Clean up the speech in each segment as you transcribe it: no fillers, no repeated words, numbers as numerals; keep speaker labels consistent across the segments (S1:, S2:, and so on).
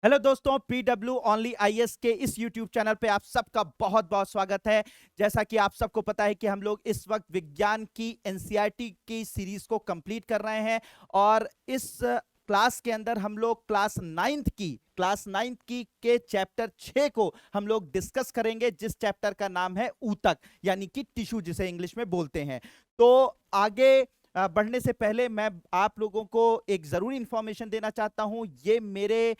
S1: Hello दोस्तों, PW only IAS के इस यूट्यूब चैनल पे आप सबका बहुत बहुत स्वागत है। जैसा कि आप सबको पता है कि हम लोग इस वक्त विज्ञान की एनसीईआरटी की सीरीज को कंप्लीट कर रहे हैं और इस क्लास के अंदर हम लोग क्लास नाइन्थ की के चैप्टर 6 को हम लोग डिस्कस करेंगे, जिस चैप्टर का नाम है ऊतक यानी कि टिश्यू, जिसे इंग्लिश में बोलते हैं। तो आगे बढ़ने से पहले मैं आप लोगों को एक जरूरी इंफॉर्मेशन देना चाहता हूं। ये मेरे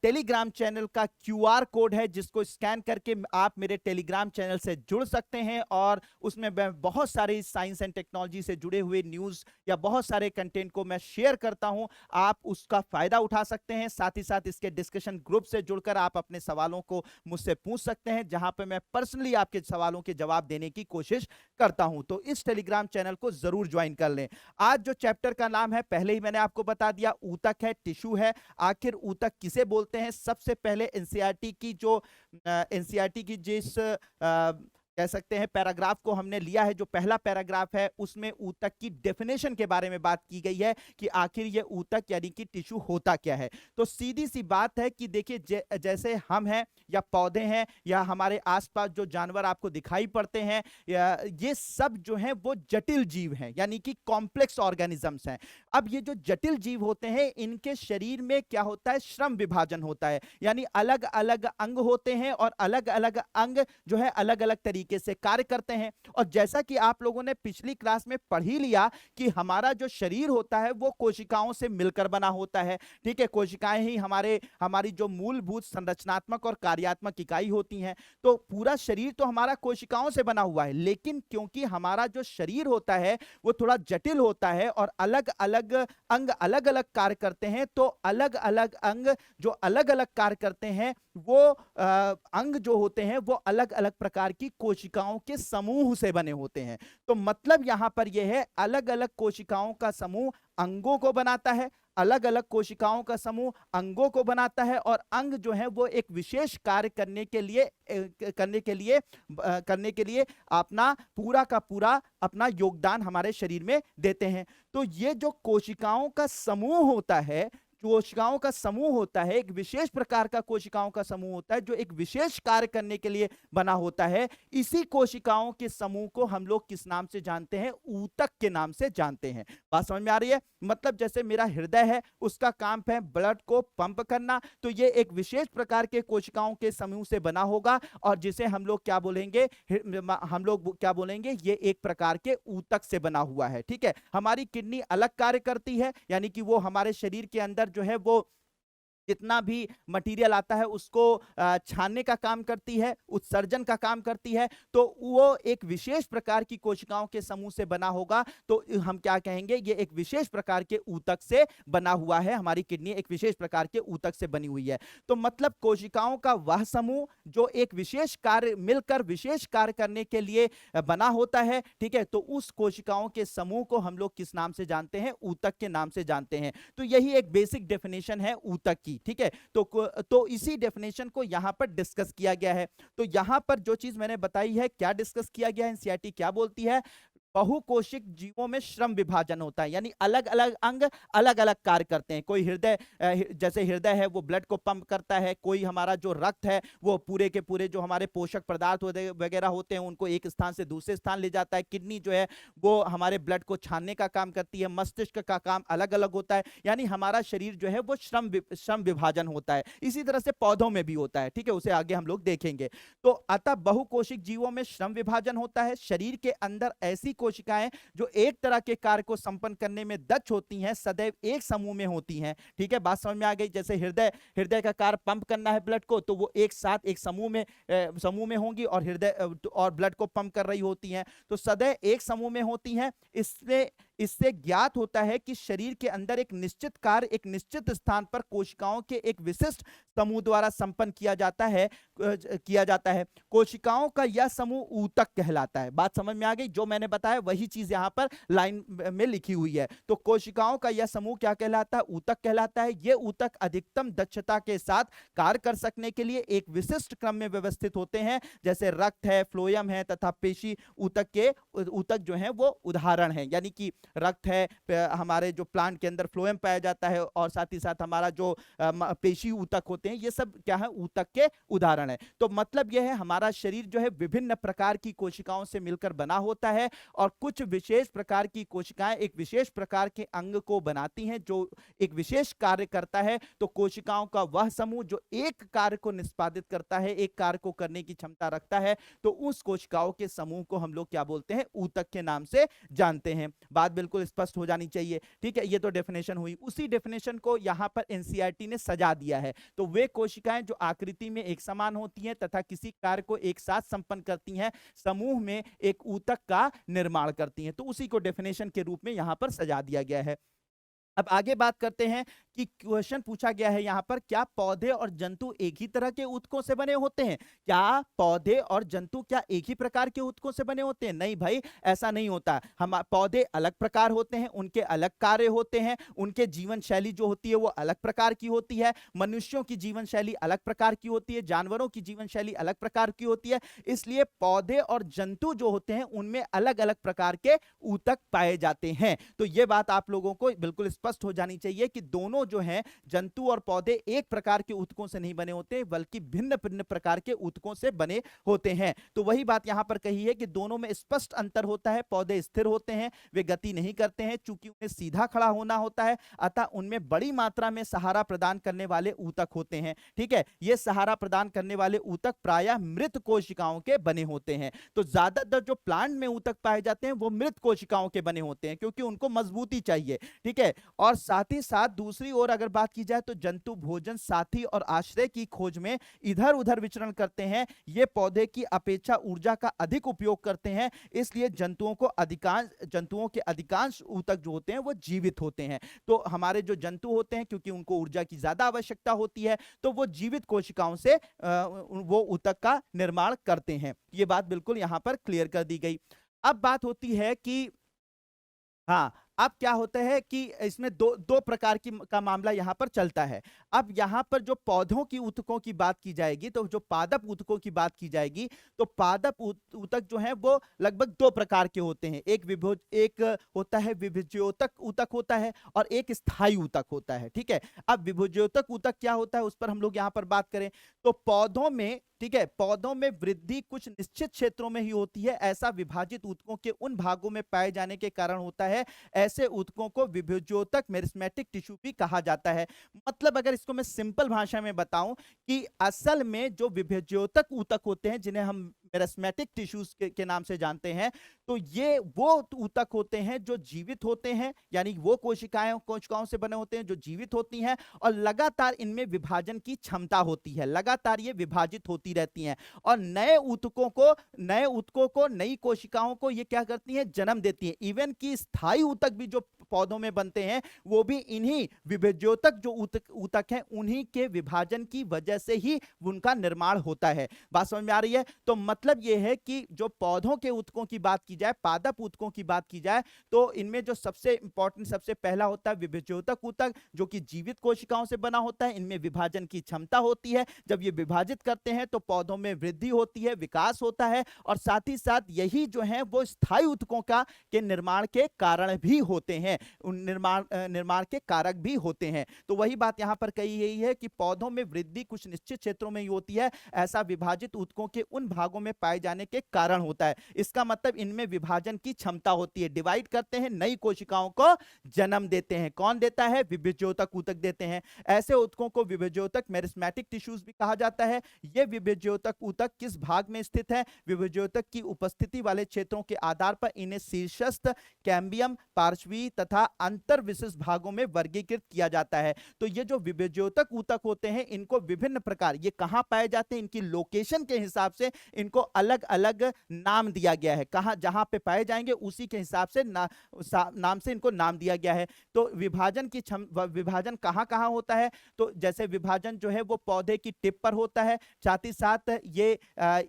S1: टेलीग्राम चैनल का क्यूआर कोड है, जिसको स्कैन करके आप मेरे टेलीग्राम चैनल से जुड़ सकते हैं और उसमें मैं बहुत सारे साइंस एंड टेक्नोलॉजी से जुड़े हुए न्यूज़ या बहुत सारे कंटेंट को मैं शेयर करता हूं। आप उसका फायदा उठा सकते हैं। साथ ही साथ इसके डिस्कशन ग्रुप से जुड़कर आप अपने सवालों को मुझसे पूछ सकते हैं, जहां पे मैं पर्सनली आपके सवालों के जवाब देने की कोशिश करता हूं। तो इस टेलीग्राम चैनल को जरूर ज्वाइन कर लें। आज जो चैप्टर का नाम है, पहले ही मैंने आपको बता दिया, ऊतक है, टिश्यू है। आखिर ऊतक किसे बोलते हैं? सबसे पहले एनसीईआरटी की जिस कह सकते हैं पैराग्राफ को हमने लिया है, जो पहला पैराग्राफ है, उसमें ऊतक की डेफिनेशन के बारे में बात की गई है कि आखिर ये ऊतक यानी कि टिश्यू होता क्या है। तो सीधी सी बात है कि देखिए, जैसे हम हैं या पौधे हैं या हमारे आसपास जो जानवर आपको दिखाई पड़ते हैं, ये सब जो हैं वो जटिल जीव हैं, यानी कि कॉम्प्लेक्स ऑर्गेनिजम्स हैं। अब ये जो जटिल जीव होते हैं, इनके शरीर में क्या होता है? श्रम विभाजन होता है, यानी अलग अलग अंग होते हैं और अलग अलग अंग जो है अलग अलग तरीके से कार्य करते हैं। और जैसा कि आप लोगों ने पिछली क्लास में पढ़ ही लिया कि हमारा जो शरीर होता है वो कोशिकाओं से मिलकर बना होता है। ठीक है, कोशिकाएं ही हमारी जो मूलभूत संरचनात्मक और कार्यात्मक इकाई होती हैं। तो पूरा शरीर तो हमारा कोशिकाओं से बना हुआ है, लेकिन क्योंकि हमारा जो शरीर होता है वो थोड़ा जटिल होता है और अलग अलग अंग अलग अलग कार्य करते हैं, तो अलग अलग अंग जो अलग अलग कार्य करते हैं, वो अंग जो होते हैं वो अलग अलग प्रकार की कोशिकाओं के समूह से बने होते हैं। तो मतलब यहां पर यह है, अलग अलग कोशिकाओं का समूह अंगों को बनाता है, अलग अलग कोशिकाओं का समूह अंगों को बनाता है, और अंग जो है वो एक विशेष कार्य करने के लिए अपना पूरा का पूरा अपना योगदान हमारे शरीर में देते हैं। तो ये जो कोशिकाओं का समूह होता है, एक विशेष प्रकार का कोशिकाओं का समूह होता है, जो एक विशेष कार्य करने के लिए बना होता है। इसी कोशिकाओं के समूह को हम लोग किस नाम से जानते हैं? ऊतक के नाम से जानते हैं। बात समझ में आ रही है? मतलब जैसे मेरा हृदय है, उसका काम है ब्लड को पंप करना, तो ये एक विशेष प्रकार के कोशिकाओं के समूह से बना होगा, और जिसे हम लोग क्या बोलेंगे, ये एक प्रकार के ऊतक से बना हुआ है। ठीक है, हमारी किडनी अलग कार्य करती है, यानी कि वो हमारे शरीर के अंदर जो है वो जितना भी मटेरियल आता है उसको छानने का काम करती है, उत्सर्जन का काम करती है। तो वो एक विशेष प्रकार की कोशिकाओं के समूह से बना होगा, तो हम क्या कहेंगे? ये एक विशेष प्रकार के ऊतक से बना हुआ है। हमारी किडनी एक विशेष प्रकार के ऊतक से बनी हुई है। तो मतलब कोशिकाओं का वह समूह जो एक मिलकर विशेष कार्य करने के लिए बना होता है। ठीक है, तो उस कोशिकाओं के समूह को हम लोग किस नाम से जानते हैं? ऊतक के नाम से जानते हैं। तो यही एक बेसिक डेफिनेशन है ऊतक की। ठीक है, तो इसी डेफिनेशन को यहां पर डिस्कस किया गया है। तो यहां पर जो चीज मैंने बताई है, क्या डिस्कस किया गया है, एनसीईआरटी क्या बोलती है? बहुकोशिक जीवों में श्रम विभाजन होता है, यानी अलग अलग अंग अलग अलग कार्य करते हैं। कोई जैसे हृदय है वो ब्लड को पंप करता है, कोई हमारा जो रक्त है वो पूरे के पूरे जो हमारे पोषक पदार्थ वगैरह होते हैं उनको एक स्थान से दूसरे स्थान ले जाता है। किडनी जो है वो हमारे ब्लड को छानने का काम करती है। मस्तिष्क का काम अलग अलग होता है, यानी हमारा शरीर जो है वो श्रम विभाजन होता है। इसी तरह से पौधों में भी होता है। ठीक है, उसे आगे हम लोग देखेंगे। तो अतः बहुकोशिक जीवों में श्रम विभाजन होता है। शरीर के अंदर ऐसी कोशिकाएं जो एक तरह के कार्य को संपन्न करने में दक्ष होती हैं, सदैव एक समूह में होती हैं। ठीक है, बात समझ में आ गई? जैसे हृदय का कार्य पंप करना है ब्लड को, तो वो एक साथ एक समूह में होंगी और और ब्लड को पंप कर रही होती हैं। तो सदैव एक समूह में होती हैं। इससे ज्ञात होता है कि शरीर के अंदर एक निश्चित कार्य एक निश्चित स्थान पर कोशिकाओं के एक विशिष्ट समूह द्वारा संपन्न किया जाता है। कोशिकाओं का यह समूह ऊतक कहलाता है। बात समझ में आ गई? जो मैंने बताया वही चीज यहां पर लाइन में लिखी हुई है। तो कोशिकाओं का यह समूह क्या कहलाता है? ऊतक कहलाता है। यह ऊतक अधिकतम दक्षता के साथ कार्य कर सकने के लिए एक विशिष्ट क्रम में व्यवस्थित होते हैं, जैसे रक्त है, फ्लोएम है तथा पेशी ऊतक जो है वो उदाहरण है। यानी कि रक्त है, हमारे जो प्लांट के अंदर फ्लोएम पाया जाता है, और साथ ही साथ हमारा जो पेशी ऊतक होते हैं, ये सब क्या है, ऊतक के उदाहरण है। तो मतलब यह है हमारा शरीर जो है विभिन्न प्रकार की कोशिकाओं से मिलकर बना होता है, और कुछ विशेष प्रकार की कोशिकाएं एक विशेष प्रकार के अंग को बनाती हैं जो एक विशेष कार्य करता है। तो कोशिकाओं का वह समूह जो एक कार्य को निष्पादित करता है, एक कार्य को करने की क्षमता रखता है, तो उस कोशिकाओं के समूह को हम लोग क्या बोलते हैं, ऊतक के नाम से जानते हैं। बात बिल्कुल स्पष्ट हो जानी चाहिए, ठीक है। ये तो डेफिनेशन हुई। उसी डेफिनेशन को यहां पर एनसीईआरटी ने सजा दिया है। तो वे कोशिकाएं जो आकृति में एक समान होती हैं तथा किसी कार्य को एक साथ संपन्न करती हैं, समूह में एक ऊतक का निर्माण करती हैं, तो उसी को डेफिनेशन के रूप में यहां पर सजा दिया गया है। अब आगे बात करते हैं कि क्वेश्चन पूछा गया है यहां पर, क्या पौधे और जंतु एक ही तरह के ऊतकों से बने होते हैं? क्या पौधे और जंतु क्या एक ही प्रकार के ऊतकों से बने होते हैं? नहीं भाई, ऐसा नहीं होता। हम पौधे अलग प्रकार होते हैं, उनके अलग कार्य होते हैं, उनके जीवन शैली जो होती है वो अलग प्रकार की होती है। मनुष्यों की जीवन शैली अलग प्रकार की होती है, जानवरों की जीवन शैली अलग प्रकार की होती है। इसलिए पौधे और जंतु जो होते हैं उनमें अलग अलग प्रकार के ऊतक पाए जाते हैं। तो ये बात आप लोगों को बिल्कुल स्पष्ट हो जानी चाहिए कि दोनों जो हैं, जंतु और पौधे, एक प्रकार के ऊतकों से नहीं बने होते, बल्कि भिन्न भिन्न प्रकार के ऊतकों से बने होते हैं। तो वही बात यहां पर कही है कि दोनों में स्पष्ट अंतर होता है। पौधे स्थिर होते हैं, वे गति नहीं करते हैं, चूंकि उन्हें सीधा खड़ा होना होता है, अतः उनमें बड़ी मात्रा में सहारा प्रदान करने वाले ऊतक होते हैं, ठीक है। ये सहारा प्रदान करने वाले ऊतक प्रायः मृत कोशिकाओं के बने होते हैं। तो ज्यादातर जो प्लांट में ऊतक पाए जाते हैं वो मृत कोशिकाओं के बने होते हैं, क्योंकि उनको मजबूती चाहिए, ठीक है। और साथ ही साथ दूसरी ओर अगर बात की जाए तो जंतु भोजन, साथी और आश्रय की खोज में इधर उधर विचरण करते हैं। ये पौधे की अपेक्षा ऊर्जा का अधिक उपयोग करते हैं, इसलिए जंतुओं के अधिकांश ऊतक जो होते हैं वो जीवित होते हैं। तो हमारे जो जंतु होते हैं, क्योंकि उनको ऊर्जा की ज्यादा आवश्यकता होती है, तो वो जीवित कोशिकाओं से वो ऊतक का निर्माण करते हैं। ये बात बिल्कुल यहां पर क्लियर कर दी गई। अब बात होती है कि हाँ, अब क्या होता है कि इसमें दो प्रकार की का मामला यहां पर चलता है। अब यहां पर जो पौधों की ऊतकों की बात की जाएगी, तो जो पादप ऊतकों की बात की जाएगी, तो पादप ऊतक जो है वो लगभग दो प्रकार के होते हैं। एक होता है विभुज्योतक ऊतक होता है, और एक स्थायी ऊतक होता है, ठीक है। अब विभुज्योतक ऊतक क्या होता है उस पर हम लोग यहां पर बात करें तो पौधों में, ठीक है, पौधों में वृद्धि कुछ निश्चित क्षेत्रों में ही होती है। ऐसा विभाजित ऊतकों के उन भागों में पाए जाने के कारण होता है। ऐसे ऊतकों को विभुज्योतक मेरिस्मेटिक टिश्यू भी कहा जाता है। मतलब अगर इसको मैं सिंपल भाषा में बताऊं कि असल में जो विभुज्योतक ऊतक होते हैं, जिन्हें हम मेरिस्मेटिक टिश्यूज के नाम से जानते हैं, तो ये वो ऊतक होते हैं जो जीवित होते हैं, यानी वो कोशिकाओं से बने होते हैं जो जीवित होती हैं, और लगातार इनमें विभाजन की क्षमता होती है, लगातार ये विभाजित होती रहती हैं, और नए ऊतकों को, नई कोशिकाओं को ये क्या करती हैं, जन्म देती हैं। इवन की स्थायी ऊतक भी जो पौधों में बनते हैं वो भी इन्हीं विभुज्योतक जो ऊतक हैं उन्हीं के विभाजन की वजह से ही उनका निर्माण होता है। बात समझ में आ रही है? तो मतलब ये है कि जो पौधों के ऊतकों की बात की जाए, पादप ऊतकों की बात की जाए, तो इनमें जो सबसे इंपॉर्टेंट, सबसे पहला होता है विभुज्योतक ऊतक, जो कि जीवित कोशिकाओं से बना होता है। इनमें विभाजन की क्षमता होती है। जब ये विभाजित करते हैं तो पौधों में वृद्धि होती है, विकास होता है, और साथ ही साथ यही जो है वो स्थायी ऊतकों के निर्माण के कारण भी होते हैं, निर्माण के कारक भी होते हैं। तो वही बात यहां पर कही गई है कि पौधों में वृद्धि कुछ निश्चित क्षेत्रों में ही होती है। ऐसा विभाजित ऊतकों के उन भागों में पाए जाने के कारण होता है। इसका मतलब इनमें विभाजन की क्षमता होती है, डिवाइड करते हैं, नई कोशिकाओं को जन्म देते हैं। कौन देता है? विभुज्योतक ऊतक देते हैं। ऐसे ऊतकों को विभुज्योतक मेरिस्मेटिक टिश्यूज भी कहा जाता है। ये विभुज्योतक ऊतक किस भाग में स्थित है? विभुज्योतक की उपस्थिति वाले क्षेत्रों के आधार पर इन्हें शीर्षस्थ, कैम्बियम, पार्श्वी तथा अंतर विशिष्ट भागों में वर्गीकृत किया जाता है। तो ये जो विभुज्योतक ऊतक होते हैं, इनको विभिन्न प्रकार, ये कहां पाए जाते हैं, इनकी लोकेशन के हिसाब से इनको अलग अलग नाम दिया गया है। कहां जहां पे पाए जाएंगे उसी के हिसाब से नाम से इनको नाम दिया गया है। तो विभाजन कहां कहां होता है? तो जैसे विभाजन जो है वो पौधे की टिप पर होता है, साथ ही साथ ये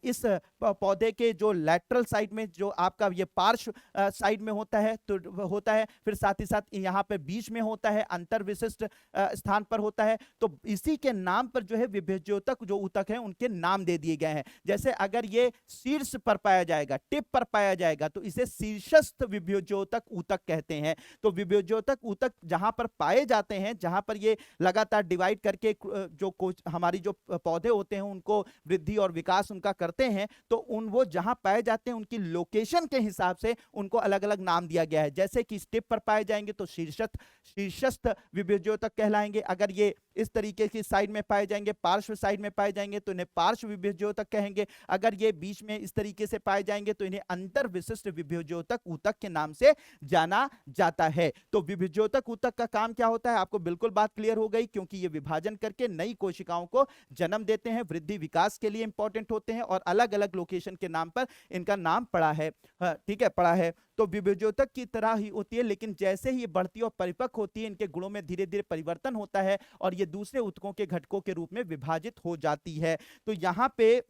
S1: इस पौधे के जो लैटरल साइड में, जो आपका ये पार्श्व साइड में होता है, तो होता है। फिर साथ ही साथ यहाँ पे बीच में होता है, अंतर विशिष्ट स्थान पर होता है। तो इसी के नाम पर जो है विभेद्योतक जो ऊतक है उनके नाम दे दिए गए हैं। जैसे अगर ये शीर्ष पर पाया जाएगा, टिप पर पाया जाएगा, तो इसे शीर्षस्थ विभेद्योतक ऊतक कहते हैं। तो विभेद्योतक ऊतक जहां पर पाए जाते हैं, जहां पर ये लगातार डिवाइड करके जो हमारी जो पौधे होते हैं उनको वृद्धि और विकास उनका करते हैं, तो उन वो जहां पाए जाते हैं उनकी लोकेशन के हिसाब से उनको अलग अलग नाम दिया गया है। जैसे कि स्टिप पर पाए जाएंगे तो शीर्षस्थ विभेद्योतक कहलाएंगे। अगर ये इस तरीके की साइड में पाए जाएंगे, पार्श्व साइड में पाए जाएंगे, तो इन्हें पार्श्व विभेद्योतक कहेंगे। अगर ये बीच में इस तरीके से पाए जाएंगे तो इन्हें अंतर विशिष्ट विभेद्योतक ऊतक के नाम से जाना जाता है। तो विभेद्योतक ऊतक का काम क्या होता है, आपको बिल्कुल बात क्लियर हो गई, क्योंकि ये विभाजन करके नई कोशिकाओं को जन्म देते हैं, वृद्धि विकास के लिए इंपॉर्टेंट होते हैं और अलग अलग लोकेशन के नाम पर इनका नाम पड़ा है। ठीक है, पड़ा है। तो विभेद्योतक की तरह ही होती है, लेकिन जैसे ही ये बढ़ती और परिपक्व होती है, इनके गुणों में धीरे धीरे परिवर्तन होता है और ये दूसरे ऊतकों के घटकों के रूप में विभाजित हो जाती है। तो यहाँ पे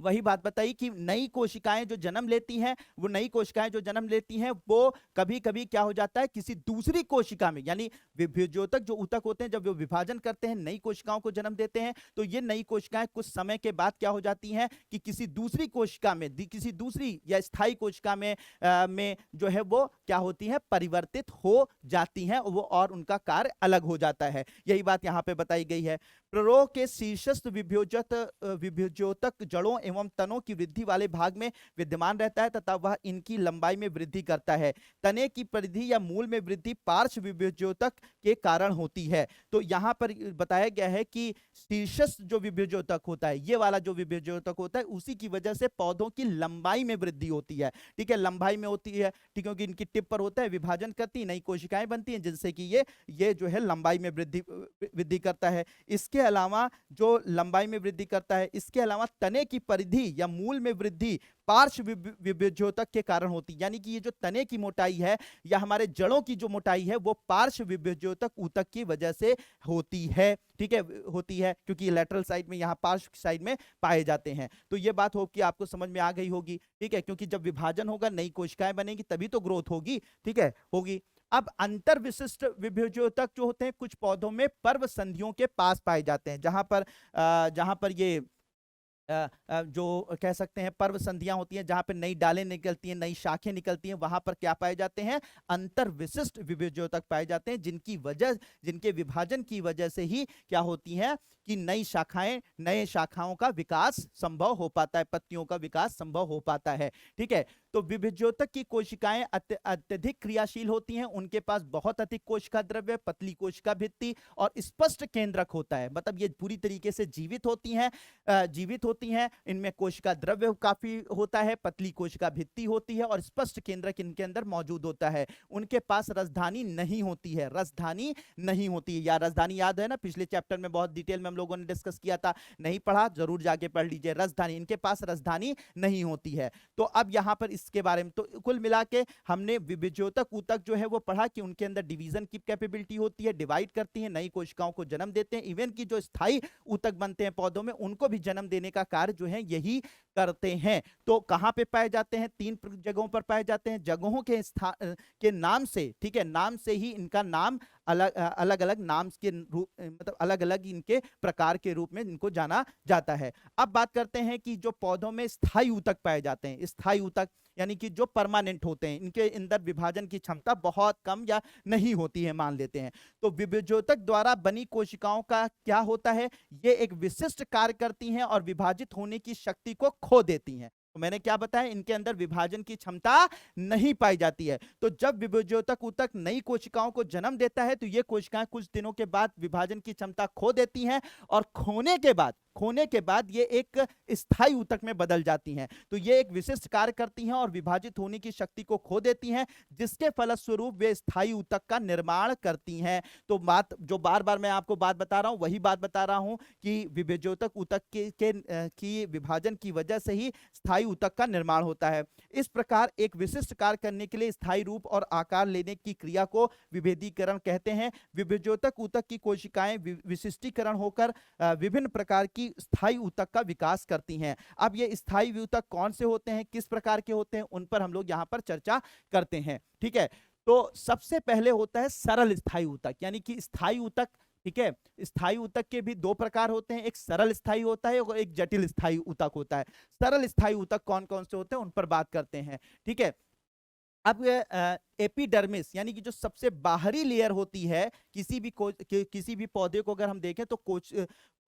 S1: वही बात बताई कि नई कोशिकाएं जो जन्म लेती हैं, वो नई कोशिकाएं जो जन्म लेती हैं वो कभी कभी क्या हो जाता है, किसी दूसरी कोशिका में, यानी विभेद्योतक जो ऊतक होते हैं जब वो विभाजन करते हैं, नई कोशिकाओं को जन्म देते हैं, तो ये नई कोशिकाएं कुछ समय के बाद क्या हो जाती हैं कि किसी दूसरी कोशिका में, किसी दूसरी या स्थायी कोशिका में जो है वो क्या होती है, परिवर्तित हो जाती हैं, वो और उनका कार्य अलग हो जाता है। यही बात यहाँ पे बताई गई है। प्ररोह के शीर्षस्थ विभेद्योतक जड़ों एवं तनों की वृद्धि वाले भाग में विद्यमान रहता है तथा वह इनकी लंबाई में वृद्धि करता है। तने की परिधि या मूल में वृद्धि पार्श्व विभेद्योतक के कारण होती है। तो यहाँ पर बताया गया है कि शीर्षस्थ जो विभेद्योतक होता है, ये वाला जो विभेद्योतक होता है, उसी की वजह से पौधों की लंबाई में वृद्धि होती है। ठीक है, लंबाई में होती है, ठीक, क्योंकि इनकी टिप पर होता है, विभाजन करती, नई कोशिकाएं बनती हैं, जिनसे कि ये जो है लंबाई में वृद्धि करता है। इसके अलावा जो लंबाई में वृद्धि करता है, इसके अलावा तने की परिधि या मूल में वृद्धि पार्श्व विभेद्योतक के कारण होती है। यानी कि ये जो तने की मोटाई है या हमारे जड़ों की जो मोटाई है वो पार्श्व विभेद्योतक ऊतक की वजह से होती है। ठीक है, होती है, क्योंकि लैटरल साइड में, यहाँ पार्श्व साइड में पाए जाते हैं। तो ये बात होगी आपको समझ में आ गई होगी। ठीक है, क्योंकि जब विभाजन होगा, नई कोशिकाएं बनेगी, तभी तो ग्रोथ होगी। ठीक है, होगी। अब अंतर विशिष्ट विभेद्योतक जो होते हैं कुछ पौधों में पर्व संधियों के पास पाए जाते हैं, जहां पर ये जो कह सकते हैं पर्व संधियां होती हैं, जहां पर नई डालें निकलती हैं, नई शाखें निकलती हैं, वहां पर क्या पाए जाते हैं, अंतर विशिष्ट विभेद्योतक पाए जाते हैं, जिनके विभाजन की वजह से ही क्या होती हैं कि नई शाखाओं का विकास संभव हो पाता है, पत्तियों का विकास संभव हो पाता है। ठीक है, तो विभेद्योतक की कोशिकाएं अत्यधिक क्रियाशील होती हैं, उनके पास बहुत अधिक कोशिका द्रव्य, पतली कोशिका भित्ति और स्पष्ट केंद्रक होता है। मतलब ये पूरी तरीके से जीवित होती हैं। इनमें कोशिका द्रव्य काफी होता है, पतली कोशिका भित्ति होती है और स्पष्ट केंद्रक इनके अंदर मौजूद होता है। उनके पास रसधानी नहीं होती है, या रसधानी याद है ना, पिछले चैप्टर में बहुत डिटेल में हम लोगों ने डिस्कस किया था, नहीं पढ़ा जरूर जाके पढ़ लीजिए। रसधानी, इनके पास रसधानी नहीं होती है। तो अब यहाँ पर इसके बारे में तो कुल मिला के हमने विभेद्योतक ऊतक जो है वो पढ़ा कि उनके अंदर डिवीजन की कैपेबिलिटी होती है, डिवाइड करती है, नई कोशिकाओं को जन्म देते हैं, इवन की जो स्थायी ऊतक बनते हैं पौधों में, उनको भी जन्म देने का कार्य जो है यही करते हैं। तो कहां पे पाए जाते हैं, 3 जगहों पर पाए जाते हैं। जगहों के नाम से, ठीक है, नाम से ही इनका नाम अलग अलग नाम के रूप, मतलब अलग अलग इनके प्रकार के रूप में इनको जाना जाता है। अब बात करते हैं कि जो पौधों में स्थायी ऊतक पाए जाते हैं, स्थायी ऊतक यानी कि जो परमानेंट होते हैं, इनके अंदर विभाजन की क्षमता बहुत कम या नहीं होती है मान लेते हैं। तो विभेद्योतक द्वारा बनी कोशिकाओं का क्या होता है, ये एक विशिष्ट कार्य करती हैं और विभाजित होने की शक्ति को खो देती हैं। तो मैंने क्या बताया, इनके अंदर विभाजन की क्षमता नहीं पाई जाती है। तो जब विभेद्योतक ऊतक नई कोशिकाओं को जन्म देता है तो ये कोशिकाएं कुछ दिनों के बाद विभाजन की क्षमता खो देती हैं और खोने के बाद ये एक स्थायी ऊतक में बदल जाती हैं। तो ये एक विशिष्ट कार्य करती हैं और विभाजित होने की शक्ति को खो देती हैं, जिसके फलस्वरूप वे स्थायी ऊतक का निर्माण करती हैं। तो बात जो बार बार मैं आपको बात बता रहा हूं, वही बात बता रहा हूं कि विभेद्योतक ऊतक की विभाजन की वजह से ही स्थायी ऊतक का निर्माण होता है। इस प्रकार एक विशिष्ट कार्य करने के लिए स्थायी रूप और आकार लेने की क्रिया को विभेदीकरण कहते हैं। विभेद्योतक ऊतक की कोशिकाएं विशिष्टीकरण होकर विभिन्न प्रकार की स्थायी ऊतक का विकास करती हैं। अब ये स्थायी ऊतक कौन से होते हैं, किस प्रकार के होते हैं, उन पर हम लोग यहां पर चर्चा करते हैं। ठीक है, तो सबसे पहले होता है सरल स्थायी ऊतक, यानी कि स्थायी ऊतक। ठीक है, स्थायी ऊतक के भी दो प्रकार होते हैं, एक सरल स्थायी होता है और एक जटिल स्थायी ऊतक होता है। सरल स्थायी ऊतक कौन कौन से होते हैं उन पर बात करते हैं। ठीक है, अब एपिडर्मिस यानी कि जो सबसे बाहरी लेयर होती है किसी भी पौधे को अगर हम देखें तो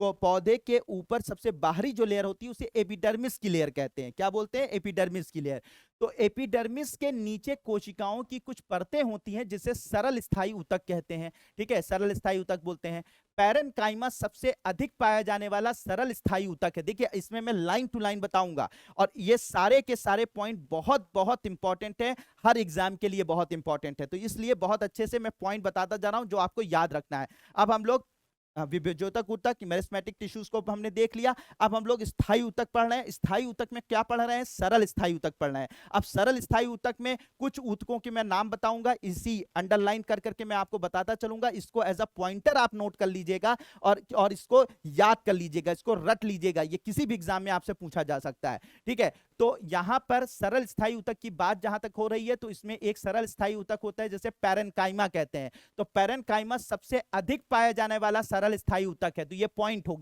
S1: पौधे के ऊपर सबसे बाहरी जो लेयर होती है उसे एपिडर्मिस की लेयर कहते हैं। क्या बोलते हैं? एपिडर्मिस की लेयर। तो एपिडर्मिस के नीचे कोशिकाओं की कुछ परतें होती हैं जिसे सरल स्थायी ऊतक कहते हैं। ठीक है, सरल स्थायी ऊतक बोलते हैं। पैरेन्काइमा सबसे अधिक पाया जाने वाला सरल स्थायी ऊतक है। देखिए इसमें मैं लाइन टू लाइन बताऊंगा और ये सारे के सारे पॉइंट बहुत बहुत इंपॉर्टेंट है, हर एग्जाम के लिए बहुत इंपॉर्टेंट है, तो इसलिए बहुत अच्छे से मैं पॉइंट बताता जा रहा हूं जो आपको याद रखना है। अब हम लोग विभेद्योतक ऊतक, मेरिस्टेमेटिक टिश्यूज को हमने देख लिया। अब हम लोग स्थायी ऊतक पढ़ रहे हैं। स्थायी ऊतक में क्या पढ़ रहे हैं? सरल स्थायी ऊतक पढ़ रहे हैं। अब सरल स्थायी ऊतक में कुछ ऊतकों की मैं नाम बताऊंगा, इसी अंडरलाइन कर करके मैं आपको बताता चलूंगा। इसको एज अ पॉइंटर आप नोट कर लीजिएगा और इसको याद कर लीजिएगा, इसको रट लीजिएगा, ये किसी भी एग्जाम में आपसे पूछा जा सकता है। ठीक है, तो यहां पर सरल स्थायी ऊतक की बात जहां तक हो रही है तो इसमें एक सरल स्थायी ऊतक होता है जैसे पैरेन्काइमा कहते हैं। तो पैरेन्काइमा सबसे अधिक पाया जाने वाला सरल स्थायी ऊतक है। तो ये पॉइंट हो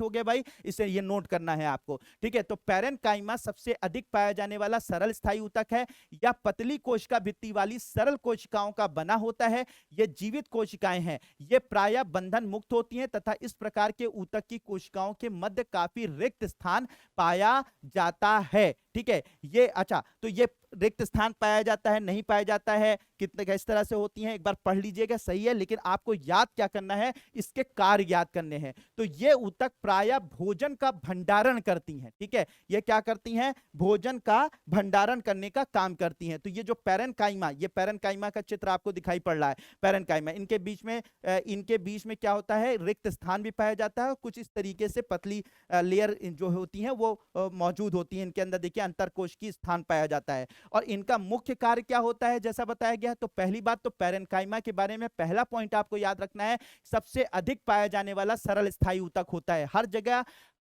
S1: गया भाई, इसे ये नोट करना है आपको। ठीक है, तो पैरेन्काइमा सबसे अधिक पाया जाने वाला सरल स्थायी ऊतक है। या पतली कोशिका भित्ति वाली सरल कोशिकाओं का बना होता है। ये जीवित कोशिकाएं हैं, ये प्रायः बंधन मुक्त होती हैं तथा इस प्रकार के ऊतक की कोशिकाओं के मध्य काफी रिक्त स्थान पाया जाता है। ठीक है, ये अच्छा, तो ये रिक्त स्थान पाया जाता है, नहीं पाया जाता है, कितने किस तरह से होती हैं एक बार पढ़ लीजिएगा, सही है। लेकिन आपको याद क्या करना है? इसके कार्य याद करने हैं। तो ये ऊतक प्रायः भोजन का भंडारण करती हैं। ठीक है, ये क्या करती हैं? भोजन का भंडारण करने का काम करती हैं। तो ये जो पैरेन्काइमा, ये पैरेन्काइमा का चित्र आपको दिखाई पड़ रहा है। पैरेन्काइमा, इनके बीच में क्या होता है? रिक्त स्थान भी पाया जाता है। कुछ इस तरीके से पतली लेयर जो होती है वो मौजूद होती है इनके अंदर। देखिए अंतरकोशिकीय स्थान पाया जाता है। और इनका मुख्य कार्य क्या होता है जैसा बताया गया है? तो पहली बात तो पैरेन्काइमा के बारे में पहला पॉइंट आपको याद रखना है, सबसे अधिक पाया जाने वाला सरल स्थायी ऊतक होता है।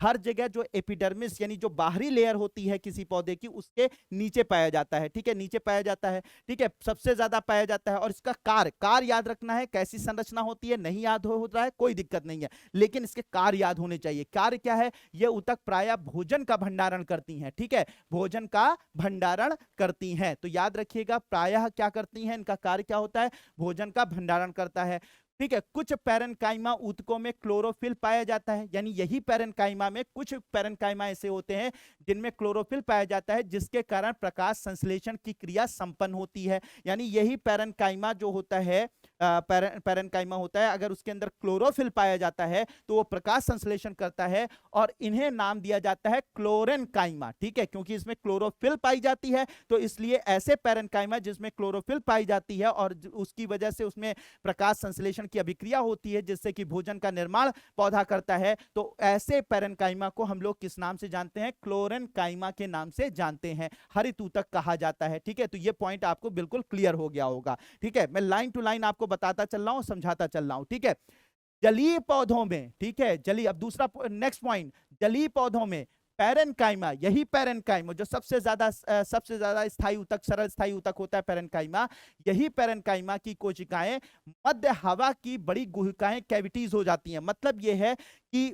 S1: हर जगह जो एपिडर्मिस यानी जो बाहरी लेयर होती है किसी पौधे की, उसके नीचे पाया जाता है। ठीक है, नीचे पाया जाता है। ठीक है, सबसे ज्यादा पाया जाता है। और इसका कार्य याद रखना है, कैसी संरचना होती है नहीं याद हो रहा है कोई दिक्कत नहीं है, लेकिन इसके कार्य याद होने चाहिए। कार्य क्या है? यह ऊतक प्रायः भोजन का भंडारण करती हैं। ठीक है, भोजन का भंडारण करती हैं। तो याद रखिएगा प्रायः क्या करती हैं, इनका कार्य क्या होता है? भोजन का भंडारण करता है। ठीक है, कुछ पैरेन्काइमा ऊतकों में क्लोरोफिल पाया जाता है, यानी यही पैरेन्काइमा में कुछ पैरेन्काइमा ऐसे होते हैं जिनमें क्लोरोफिल पाया जाता है, जिसके कारण प्रकाश संश्लेषण की क्रिया संपन्न होती है। यानी यही पैरेन्काइमा जो होता है, पैरेन्काइमा होता है, अगर उसके अंदर क्लोरोफिल पाया जाता है तो वो प्रकाश संश्लेषण करता है और इन्हें नाम दिया जाता है क्लोरेन्काइमा। ठीक है, क्योंकि इसमें क्लोरोफिल पाई जाती है तो इसलिए ऐसे पैरेन्काइमा जिसमें क्लोरोफिल पाई जाती है और उसकी वजह से उसमें प्रकाश संश्लेषण की अभिक्रिया होती है जिससे कि भोजन का निर्माण पौधा करता है, तो ऐसे पैरेन्काइमा को हम लोग किस नाम से जानते हैं? क्लोरेन्काइमा के नाम से जानते हैं। हरित ऊतक कहा जाता है। ठीक है, तो ये पॉइंट आपको बिल्कुल क्लियर हो गया होगा। ठीक है, मैं लाइन टू लाइन आपको बताता चल रहा हूं, समझाता चल रहा हूं। ठीक है, जलीय पौधों में, ठीक है, जलीय, अब दूसरा नेक्स्ट पॉइंट, जलीय पौधों में पैरेन्काइमा, यही पैरेन्काइमा जो सबसे ज्यादा स्थायी ऊतक, सरल स्थायी ऊतक होता है पैरेन्काइमा, यही पैरेन्काइमा की कोशिकाएं मध्य हवा की बड़ी गुहिकाएं कैविटीज हो जाती हैं। मतलब यह है कि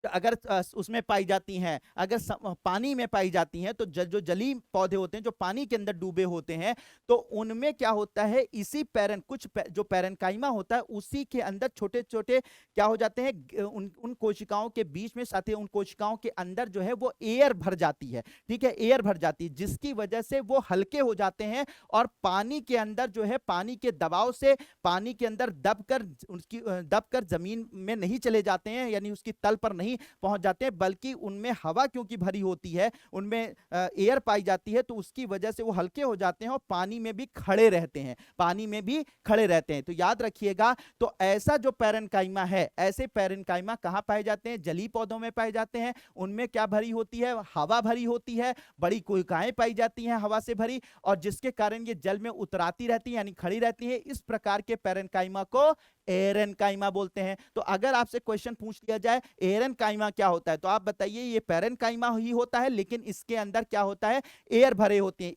S1: अगर उसमें पाई जाती हैं, अगर पानी में पाई जाती हैं, तो जो जलीय पौधे होते हैं जो पानी के अंदर डूबे होते हैं, तो उनमें क्या होता है? इसी जो पैरेन्काइमा होता है उसी के अंदर छोटे छोटे क्या हो जाते हैं? उन कोशिकाओं के बीच में, साथ ही उन कोशिकाओं के अंदर जो है वो एयर भर जाती है। ठीक है, एयर भर जाती है, जिसकी वजह से वो हल्के हो जाते हैं और पानी के अंदर जो है, पानी के दबाव से पानी के अंदर दबकर जमीन में नहीं चले जाते हैं, यानी उसकी तल पर नहीं पहुंच जाते हैं, बल्कि उनमें हवा क्योंकि भरी होती है, उनमें एयर पाई जाती है, तो उसकी वजह से वो हल्के हो जाते हैं और पानी में भी खड़े रहते हैं। तो याद रखिएगा, तो ऐसा जो पैरेन्काइमा है, ऐसे पैरेन्काइमा कहां पाए जाते हैं? जलीय पौधों में पाए जाते हैं। उनमें क्या भरी होती है? हवा भरी होती है, बड़ी कोशिकाएं पाई जाती हैं हवा से भरी, और जिसके कारण ये जल में उतराती रहती है, यानी खड़ी रहती है। इस प्रकार के पैरेन्काइमा को एरेनकाइमा बोलते हैं। तो अगर आपसे क्वेश्चन पूछ लिया जाए एरेनकाइमा क्या होता है, तो आप बताइए ये पेरेनकाइमा ही होता है, लेकिन इसके अंदर क्या होता है, एयर भरे होते हैं,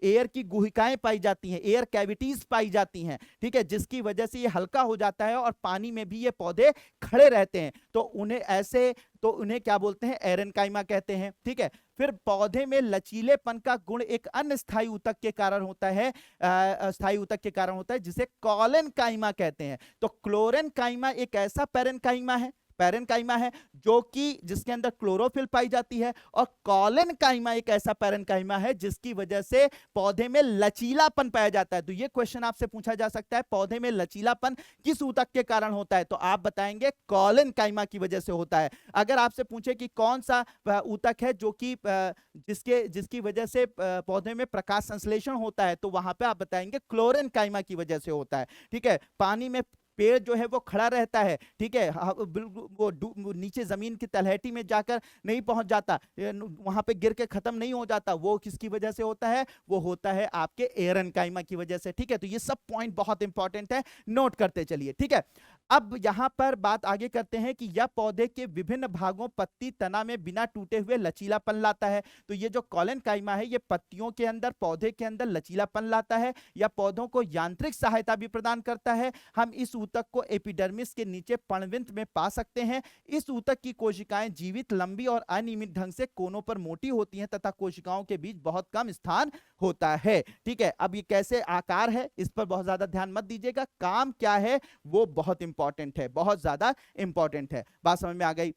S1: एयर की गुहिकाएं पाई जाती हैं, एयर कैविटीज पाई जाती हैं, ठीक है, जिसकी वजह से ये हल्का हो जाता है और पानी में भी ये पौधे खड़े रहते हैं। तो उन्हें क्या बोलते हैं, एरेनकाइमा कहते हैं, ठीक है। फिर पौधे में लचीलेपन का गुण एक अन्य स्थायी ऊतक के कारण होता है, स्थायी ऊतक के कारण होता है, जिसे कॉलेनकाइमा कहते हैं। तो क्लोरेनकाइमा एक ऐसा पेरेनकाइमा है जो कि जिसके अंदर क्लोरोफिल पाई जाती है, और कॉलेनकाइमा एक ऐसा पेरेनकाइमा है जिसकी वजह से पौधे में लचीलापन पाया जाता है। तो ये क्वेश्चन आपसे पूछा जा सकता है, पौधे में लचीलापन किस ऊतक के कारण होता है, तो आप बताएंगे कॉलेनकाइमा की वजह से होता है। अगर आपसे पूछे कि कौन सा ऊतक है जो कि जिसकी वजह से पौधे में प्रकाश संश्लेषण होता है, तो वहां पे आप बताएंगे क्लोरेनकाइमा की वजह से होता है, ठीक है। पानी में पेड़ जो है वो खड़ा रहता है, ठीक है, वो नीचे जमीन की तलहटी में जाकर नहीं पहुंच जाता, वहां पे गिर के खत्म नहीं हो जाता, वो किसकी वजह से होता है, वो होता है आपके एरेनकाइमा की वजह से, ठीक है। तो ये सब पॉइंट बहुत इंपॉर्टेंट है, नोट करते चलिए, ठीक है। अब यहां पर बात आगे करते हैं कि यह पौधे के विभिन्न भागों, पत्ती, तना में बिना टूटे हुए लचीलापन लाता है। तो ये जो कॉलेनकाइमा है, ये पत्तियों के अंदर, पौधे के अंदर लचीलापन लाता है, या पौधों को यांत्रिक सहायता भी प्रदान करता है। हम इस ऊतक को एपिडर्मिस के नीचे पर्णविंत में पा सकते हैं। इस ऊतक की कोशिकाएं जीवित, लंबी और अनियमित ढंग से कोनों पर मोटी होती हैं तथा कोशिकाओं के बीच बहुत कम स्थान होता है, ठीक है। अब ये कैसे आकार है, इस पर बहुत ज्यादा ध्यान मत दीजिएगा, काम क्या है वो बहुत इंपॉर्टेंट है, बहुत ज्यादा इंपॉर्टेंट है। बात समझ में आ गई।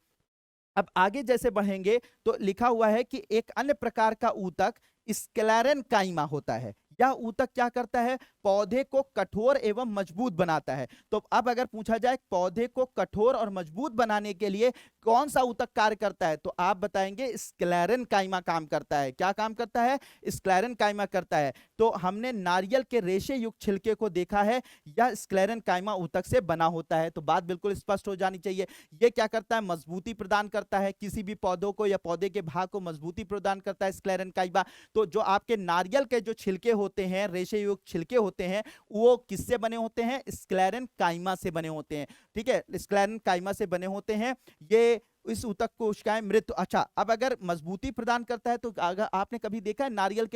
S1: अब आगे जैसे बढ़ेंगे तो लिखा हुआ है कि एक अन्य प्रकार का ऊतक स्क्लेरेनकाइमा होता है। यह ऊतक क्या करता है, पौधे को कठोर एवं मजबूत बनाता है। तो अब अगर पूछा जाए पौधे को कठोर और मजबूत बनाने के लिए कौन सा ऊतक कार्य करता है, तो आप बताएंगे स्क्लेरेनकाइमा काम करता है। क्या काम करता है, स्क्लेरेनकाइमा करता है। तो हमने नारियल के रेशे युक्त छिलके को देखा है, यह स्क्लेरेनकाइमा ऊतक से बना होता है। तो बात बिल्कुल स्पष्ट हो जानी चाहिए। यह क्या करता है, मजबूती प्रदान करता है, किसी भी पौधों को या पौधे के भाग को मजबूती प्रदान करता है स्क्लेरेनकाइमा। तो जो आपके नारियल के जो छिलके होते हैं, रेशे युक्त छिलके होते हैं, वो किससे बने होते हैं, स्क्लेरेनकाइमा से बने होते हैं, ठीक है, स्क्लेरेनकाइमा से बने होते हैं। ये इस ऊतक कोशिकाएं मृत। अच्छा, अब अगर मजबूती प्रदान करता है तो अगर आपने कभी देखा है नारियल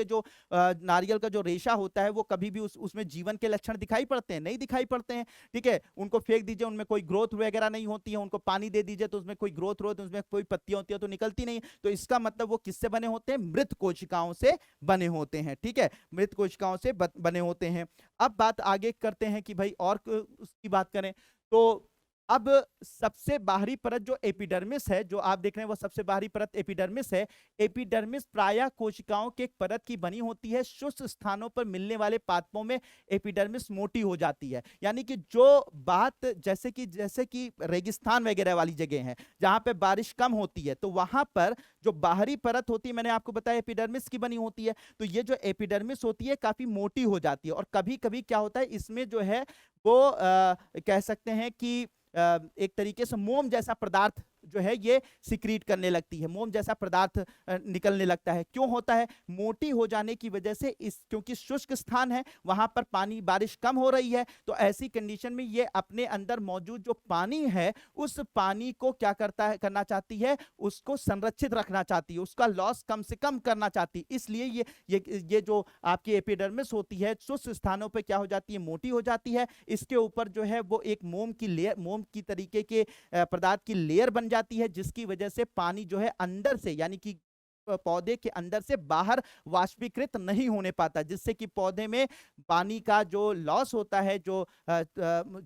S1: का जो रेशा होता है वो कभी भी उसमें जीवन के लक्षण दिखाई पड़ते हैं, नहीं दिखाई पड़ते हैं, ठीक है। उनको फेंक दीजिए, उनमें कोई ग्रोथ वगैरह नहीं होती है, उनको पानी दे दीजिए तो उसमें कोई ग्रोथ उसमें कोई पत्तियां होती है तो निकलती नहीं। तो इसका मतलब वो किससे बने होते हैं, मृत कोशिकाओं से बने होते हैं, ठीक है, मृत कोशिकाओं से बने होते हैं। अब बात आगे करते हैं कि भाई और उसकी बात करें तो अब सबसे बाहरी परत जो एपिडर्मिस है, जो आप देख रहे हैं वो सबसे बाहरी परत एपिडर्मिस है। एपिडर्मिस प्रायः कोशिकाओं के एक परत की बनी होती है। शुष्क स्थानों पर मिलने वाले पादपों में एपिडर्मिस मोटी हो जाती है। यानी कि जो बात जैसे कि रेगिस्तान वगैरह वाली जगह है जहां पे बारिश कम होती है, तो वहां पर जो बाहरी परत होती है, मैंने आपको बताया एपिडर्मिस की बनी होती है। तो ये जो एपिडर्मिस होती है काफी मोटी हो जाती है, और कभी कभी क्या होता है इसमें जो है वो कह सकते हैं कि एक तरीके से मोम जैसा पदार्थ जो है ये सिक्रीट करने लगती है, मोम जैसा पदार्थ निकलने लगता है। क्यों होता है, मोटी हो जाने की वजह से, क्योंकि शुष्क स्थान है, वहां पर पानी बारिश कम हो रही है, तो ऐसी कंडीशन में ये अपने अंदर मौजूद जो पानी है उस पानी को क्या करना चाहती है, उसको संरक्षित रखना चाहती है, उसका लॉस कम से कम करना चाहती है। इसलिए ये जो आपकी एपिडर्मिस होती है शुष्क स्थानों पर क्या हो जाती है, मोटी हो जाती है। इसके ऊपर जो है वो एक मोम की तरीके के पदार्थ की लेयर बन जाती है, जिसकी वजह से पानी जो है अंदर से, यानी कि पौधे के अंदर से बाहर वाष्पीकृत नहीं होने पाता, जिससे कि पौधे में पानी का जो लॉस होता है, जो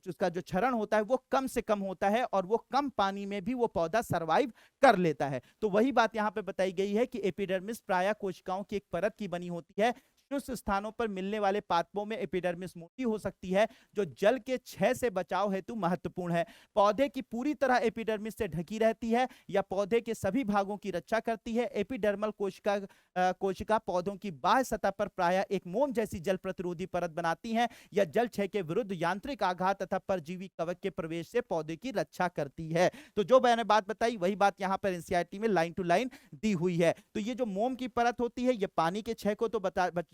S1: उसका जो क्षरण होता है वो कम से कम होता है, और वो कम पानी में भी वो पौधा सरवाइव कर लेता है। तो वही बात यहाँ पे बताई गई है कि एपिडर्मिस प्रायः कोशिकाओं की एक परत की बनी होती है। शुष्क स्थानों पर मिलने वाले पादपों में एपिडर्मिस मोटी हो सकती है, जो जल के क्षय से बचाव हेतु महत्वपूर्ण है। पौधे की पूरी तरह एपिडर्मिस से ढकी रहती है या पौधे के सभी भागों की रक्षा करती है। एपिडर्मल कोशिका पौधों की बाह्य सतह पर प्रायः एक मोम जैसी जल प्रतिरोधी परत बनाती है, या जल क्षय के विरुद्ध यांत्रिक आघात तथा परजीवी कवक के प्रवेश से पौधे की रक्षा करती है। तो जो मैंने बात बताई वही बात यहाँ पर एनसीईआरटी में लाइन टू लाइन दी हुई है। तो ये जो मोम की परत होती है ये पानी के क्षय को तो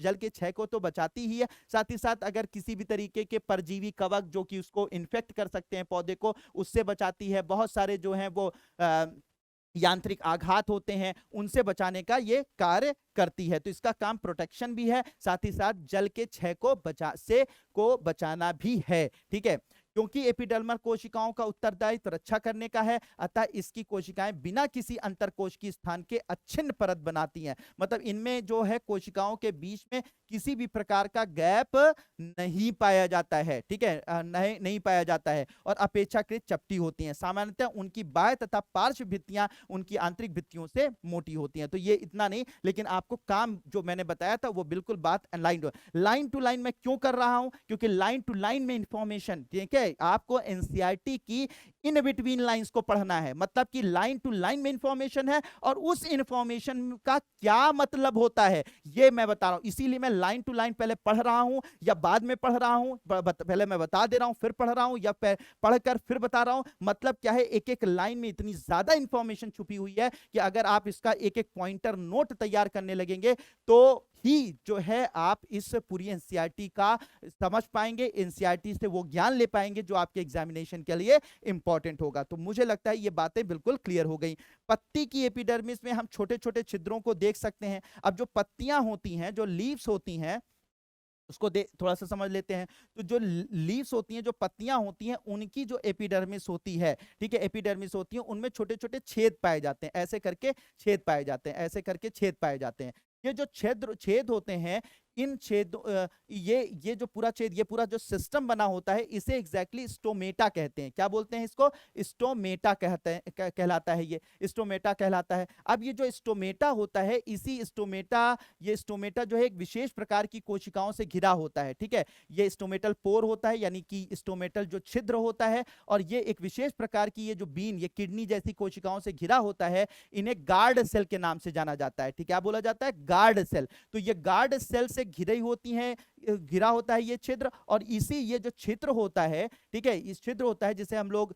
S1: जल के क्षय को तो बचाती ही है, साथ ही साथ अगर किसी भी तरीके के परजीवी कवक जो कि उसको इन्फेक्ट कर सकते हैं पौधे को, उससे बचाती है। बहुत सारे जो हैं वो यांत्रिक आघात होते हैं, उनसे बचाने का ये कार्य करती है। तो इसका काम प्रोटेक्शन भी है, साथ ही साथ जल के क्षय को बचाना भी है। ठीक है, क्योंकि एपिडर्मल कोशिकाओं का उत्तरदायित्व रक्षा करने का है, अतः इसकी कोशिकाएं बिना किसी अंतरकोश की स्थान के अच्छिन्न परत बनाती हैं। मतलब इनमें जो है कोशिकाओं के बीच में किसी भी प्रकार का गैप नहीं पाया जाता है। ठीक है, नहीं पाया जाता है, और अपेक्षाकृत चपटी होती हैं। सामान्यतः उनकी बाह्य तथा पार्श्व भित्तियां उनकी आंतरिक भित्तियों से मोटी होती हैं। तो ये इतना नहीं, लेकिन आपको काम जो मैंने बताया था वो बिल्कुल बात लाइन टू लाइन में क्यों कर रहा हूं, क्योंकि लाइन टू लाइन में इंफॉर्मेशन, ठीक है, आपको एनसीईआरटी की इन बिटवीन लाइंस को पढ़ना है। मतलब कि लाइन टू लाइन में इंफॉर्मेशन है और उस इंफॉर्मेशन का क्या मतलब होता है ये मैं बता रहा हूं। इसीलिए मैं लाइन टू लाइन पहले पढ़ रहा हूं या बाद में पढ़ रहा हूं, पहले मैं बता दे रहा हूं फिर पढ़ रहा हूं, या पढ़कर फिर बता रहा हूं। मतलब क्या है, एक एक लाइन में इतनी ज्यादा इंफॉर्मेशन छुपी हुई है कि अगर आप इसका एक एक पॉइंटर नोट तैयार करने लगेंगे तो ही जो है आप इस पूरी एनसीईआरटी का समझ पाएंगे, एनसीईआरटी से वो ज्ञान ले पाएंगे जो आपके एग्जामिनेशन के लिए इंपॉर्टेंट होगा। तो मुझे लगता है ये बातें बिल्कुल क्लियर हो गई। पत्ती की एपिडर्मिस में हम छोटे छोटे छिद्रों को देख सकते हैं। अब जो पत्तियां होती हैं, जो लीव्स होती हैं, उसको थोड़ा सा समझ लेते हैं। तो जो लीव्स होती हैं, जो पत्तियां होती हैं, उनकी जो एपिडर्मिस होती है, ठीक है, एपिडर्मिस होती है, उनमें छोटे छोटे छेद पाए जाते हैं। ऐसे करके छेद पाए जाते हैं, ऐसे करके छेद पाए जाते हैं। ये जो छेद होते हैं, इन छेद ये जो पूरा छेद, ये पूरा जो सिस्टम बना होता है, इसे एग्जैक्टली स्टोमेटा कहते हैं। क्या बोलते हैं इसको? स्टोमेटा कहते हैं, कहलाता है, ये स्टोमेटा कहलाता है। अब ये जो स्टोमेटा होता है, ये स्टोमेटा जो है एक विशेष प्रकार की कोशिकाओं से घिरा होता है। ठीक है, ये स्टोमेटल पोर होता है, यानी कि स्टोमेटल जो छिद्र होता है, और ये एक विशेष प्रकार की ये जो बीन, ये किडनी जैसी कोशिकाओं से घिरा होता है। इन्हें गार्ड सेल के नाम से जाना जाता है। ठीक है, क्या बोला जाता है? Guard cell. तो ये गार्ड सेल से घिरी होती हैं, घिरा होता है ये छिद्र, और ये जो छिद्र होता है, ठीक है, इस छिद्र होता है जिसे हम लोग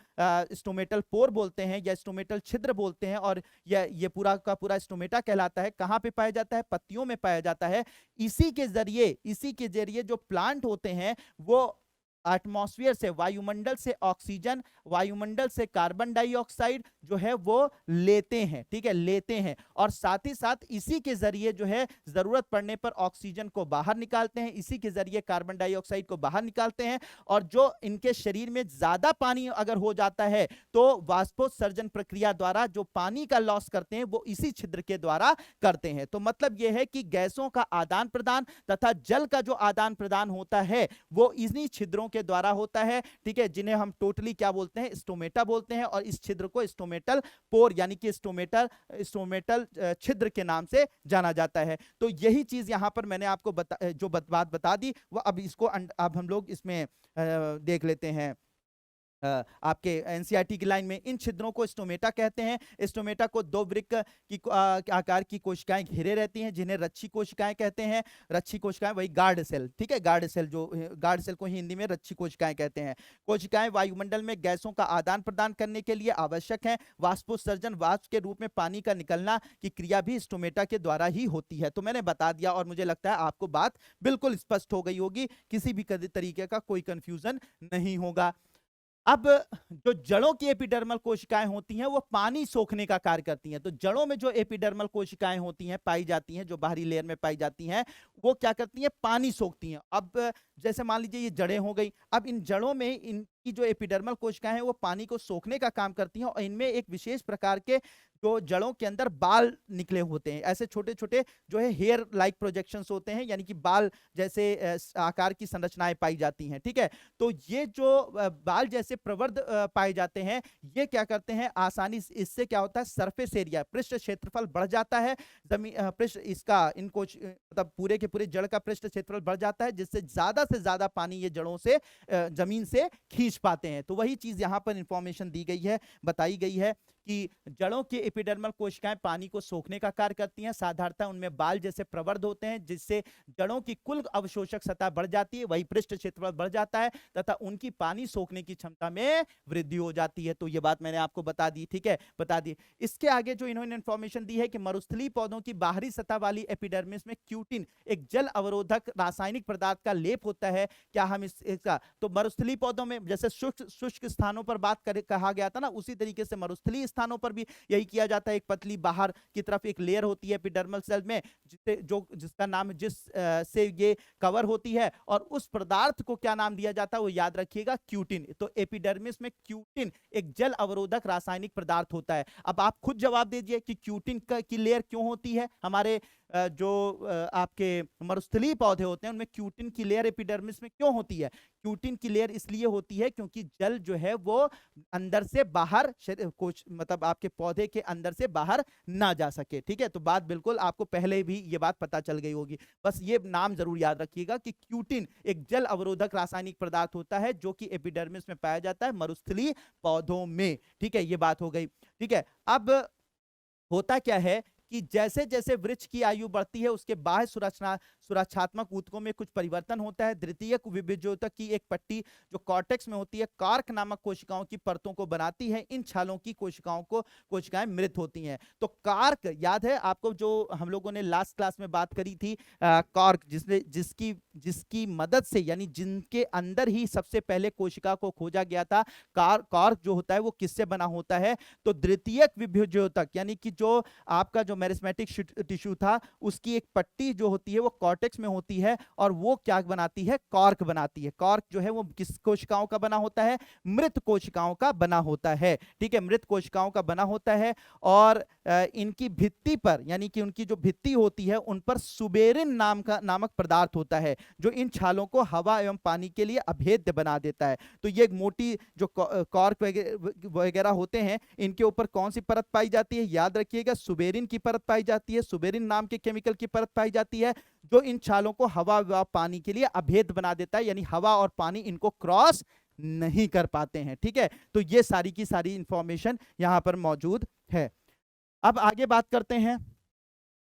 S1: स्टोमेटल पोर बोलते हैं या स्टोमेटल छिद्र बोलते हैं, और ये पूरा का पूरा स्टोमेटा कहलाता है। कहां पे पाया जाता है? पत्तियों में पाया जाता है। इसी के जरिए जो प्लांट होते हैं वो एटमॉस्फेयर से, वायुमंडल से ऑक्सीजन, वायुमंडल से कार्बन डाइऑक्साइड जो है वो लेते हैं। ठीक है, लेते हैं, और साथ ही साथ इसी के जरिए जो है जरूरत पड़ने पर ऑक्सीजन को बाहर निकालते हैं, इसी के जरिए कार्बन डाइऑक्साइड को बाहर निकालते हैं। और जो इनके शरीर में ज्यादा पानी अगर हो जाता है तो वाष्पोत्सर्जन प्रक्रिया द्वारा जो पानी का लॉस करते हैं वो इसी छिद्र के द्वारा करते हैं। तो मतलब यह है कि गैसों का आदान प्रदान तथा जल का जो आदान प्रदान होता है वो इन्हीं छिद्रों के द्वारा होता है। ठीक है, जिन्हें हम टोटली क्या बोलते हैं? स्टोमेटा बोलते हैं, और इस छिद्र को स्टोमेटल पोर यानी कि स्टोमेटल छिद्र के नाम से जाना जाता है। तो यही चीज यहां पर मैंने आपको बात बता दी, वो अब इसको अब हम लोग इसमें देख लेते हैं। आपके एनसीईआरटी की लाइन में इन छिद्रों को स्टोमेटा कहते हैं। स्टोमेटा को दो वृक्क की आकार की कोशिकाएं घेरे रहती हैं, जिन्हें रच्छी कोशिकाएं कहते हैं। रच्छी कोशिकाएं वही गार्ड सेल, ठीक है, गार्ड सेल को हिंदी में रच्छी कोशिकाएं कहते हैं। कोशिकाएं वायुमंडल में गैसों का आदान प्रदान करने के लिए आवश्यक है। वाष्पोत्सर्जन, वाष्प के रूप में पानी का निकलना की क्रिया भी स्टोमेटा के द्वारा ही होती है। तो मैंने बता दिया, और मुझे लगता है आपको बात बिल्कुल स्पष्ट हो गई होगी, किसी भी तरीके का कोई कंफ्यूजन नहीं होगा। अब जो जड़ों की एपिडर्मल कोशिकाएं होती हैं वो पानी सोखने का कार्य करती हैं। तो जड़ों में जो एपिडर्मल कोशिकाएं होती हैं, पाई जाती हैं, जो बाहरी लेयर में पाई जाती हैं, वो क्या करती हैं? पानी सोखती हैं। अब जैसे मान लीजिए ये जड़ें हो गई, अब इन जड़ों में इनकी जो एपिडर्मल कोशिकाएं हैं वो पानी को सोखने का काम करती हैं, और इनमें एक विशेष प्रकार के जो जड़ों के अंदर बाल निकले होते हैं, ऐसे छोटे छोटे जो है हेयर लाइक प्रोजेक्शंस होते हैं, यानी कि बाल जैसे आकार की संरचनाएं पाई जाती हैं। ठीक है, तो ये जो बाल जैसे प्रवर्ध पाए जाते हैं, ये क्या करते हैं? आसानी से, इससे क्या होता है? सरफेस एरिया, पृष्ठ क्षेत्रफल बढ़ जाता है। जमीन पृष्ठ इसका इनको मतलब पूरे के पूरे जड़ का पृष्ठ क्षेत्रफल बढ़ जाता है, जिससे ज्यादा से ज्यादा पानी ये जड़ों से जमीन से खींच पाते हैं। तो वही चीज यहां पर इंफॉर्मेशन दी गई है, बताई गई है कि जड़ों की एपिडर्मल कोशिकाएं पानी को सोखने का कार्य करती हैं। साधारणतः उनमें बाल जैसे प्रवर्ध होते हैं, जिससे जड़ों की कुल अवशोषक सतह बढ़ जाती है, वही पृष्ठ क्षेत्रफल बढ़ जाता है तथा उनकी पानी सोखने की क्षमता में वृद्धि हो जाती है। तो ये बात मैंने आपको बता दी, ठीक है, बता दी। इसके आगे जो इन्होंने इंफॉर्मेशन दी है कि मरुस्थलीय पौधों की बाहरी सतह वाली एपिडर्मिस में क्यूटिन एक जल अवरोधक रासायनिक पदार्थ का लेप होता है। क्या हम इसका तो मरुस्थलीय पौधों में जैसे शुष्क स्थानों पर बात करे कहा गया था ना, उसी तरीके से मरुस्थलीय स्थानों पर भी यही किया जाता है। एक पतली बाहर की तरफ एक लेयर होती है एपिडर्मल सेल में, जिसका नाम से ये कवर होती है, और उस पदार्थ को क्या नाम दिया जाता है वो याद रखिएगा, क्यूटिन। तो एपिडर्मिस में क्यूटिन एक जल अवरोधक रासायनिक पदार्थ होता है। अब आप खुद जवाब दीजिए कि क्यूटिन की लेयर क्यों होती है। हमारे जो आपके मरुस्थलीय पौधे होते हैं उनमें क्यूटिन की लेयर एपिडर्मिस में क्यों होती है? क्यूटिन की लेयर इसलिए होती है क्योंकि जल जो है वो अंदर से बाहर कुछ मतलब आपके पौधे के अंदर से बाहर ना जा सके, ठीक है। तो बात बिल्कुल आपको पहले भी ये बात पता चल गई होगी, बस ये नाम जरूर याद रखिएगा कि क्यूटिन एक जल अवरोधक रासायनिक पदार्थ होता है जो कि एपिडर्मिस में पाया जाता है मरुस्थलीय पौधों में, ठीक है। ये बात हो गई, ठीक है। अब होता क्या है कि जैसे जैसे वृक्ष की आयु बढ़ती है उसके बाह्य सुरक्षात्मक ऊतकों में कुछ परिवर्तन होता है। द्वितीयक विभेद्योतक की एक पट्टी जो कॉर्टेक्स में होती है कार्क नामक कोशिकाओं की परतों को बनाती है। इन छालों की कोशिकाएं मृत होती हैं। तो कार्क याद है आपको, जो हम लोगों ने लास्ट क्लास में बात करी थी, कार्क जिसकी मदद से यानी जिनके अंदर ही सबसे पहले कोशिका को खोजा गया था। कार्क जो होता है वो किससे बना होता है? तो द्वितीयक विभेद्योतक यानी कि जो आपका जो मेरिस्मेटिक टिश्यू था उसकी एक पट्टी जो होती है वो कॉर्टेक्स में होती है, और वो क्या बनाती है? कॉर्क बनाती है। कॉर्क जो है वो किस कोशिकाओं का बना होता है? मृत कोशिकाओं का बना होता है, ठीक है, मृत कोशिकाओं का बना होता है। और इनकी भित्ति पर यानी कि उनकी जो भित्ति होती है उन पर सुबेरिन नामक पदार्थ होता है जो इन छालों को हवा एवं पानी के लिए अभेद्य बना देता है। तो ये एक मोटी जो कॉर्क वगैरह होते हैं इनके ऊपर कौन सी परत पाई जाती है? याद रखिएगा, सुबेरिन की परत पाई जाती है। सुबेरिन नाम के केमिकल की परत पाई जाती है जो इन छालों को हवा व पानी के लिए अभेद्य बना देता है, यानी हवा और पानी इनको क्रॉस नहीं कर पाते हैं, ठीक है। तो ये सारी की सारी इंफॉर्मेशन यहां पर मौजूद है। अब आगे बात करते हैं,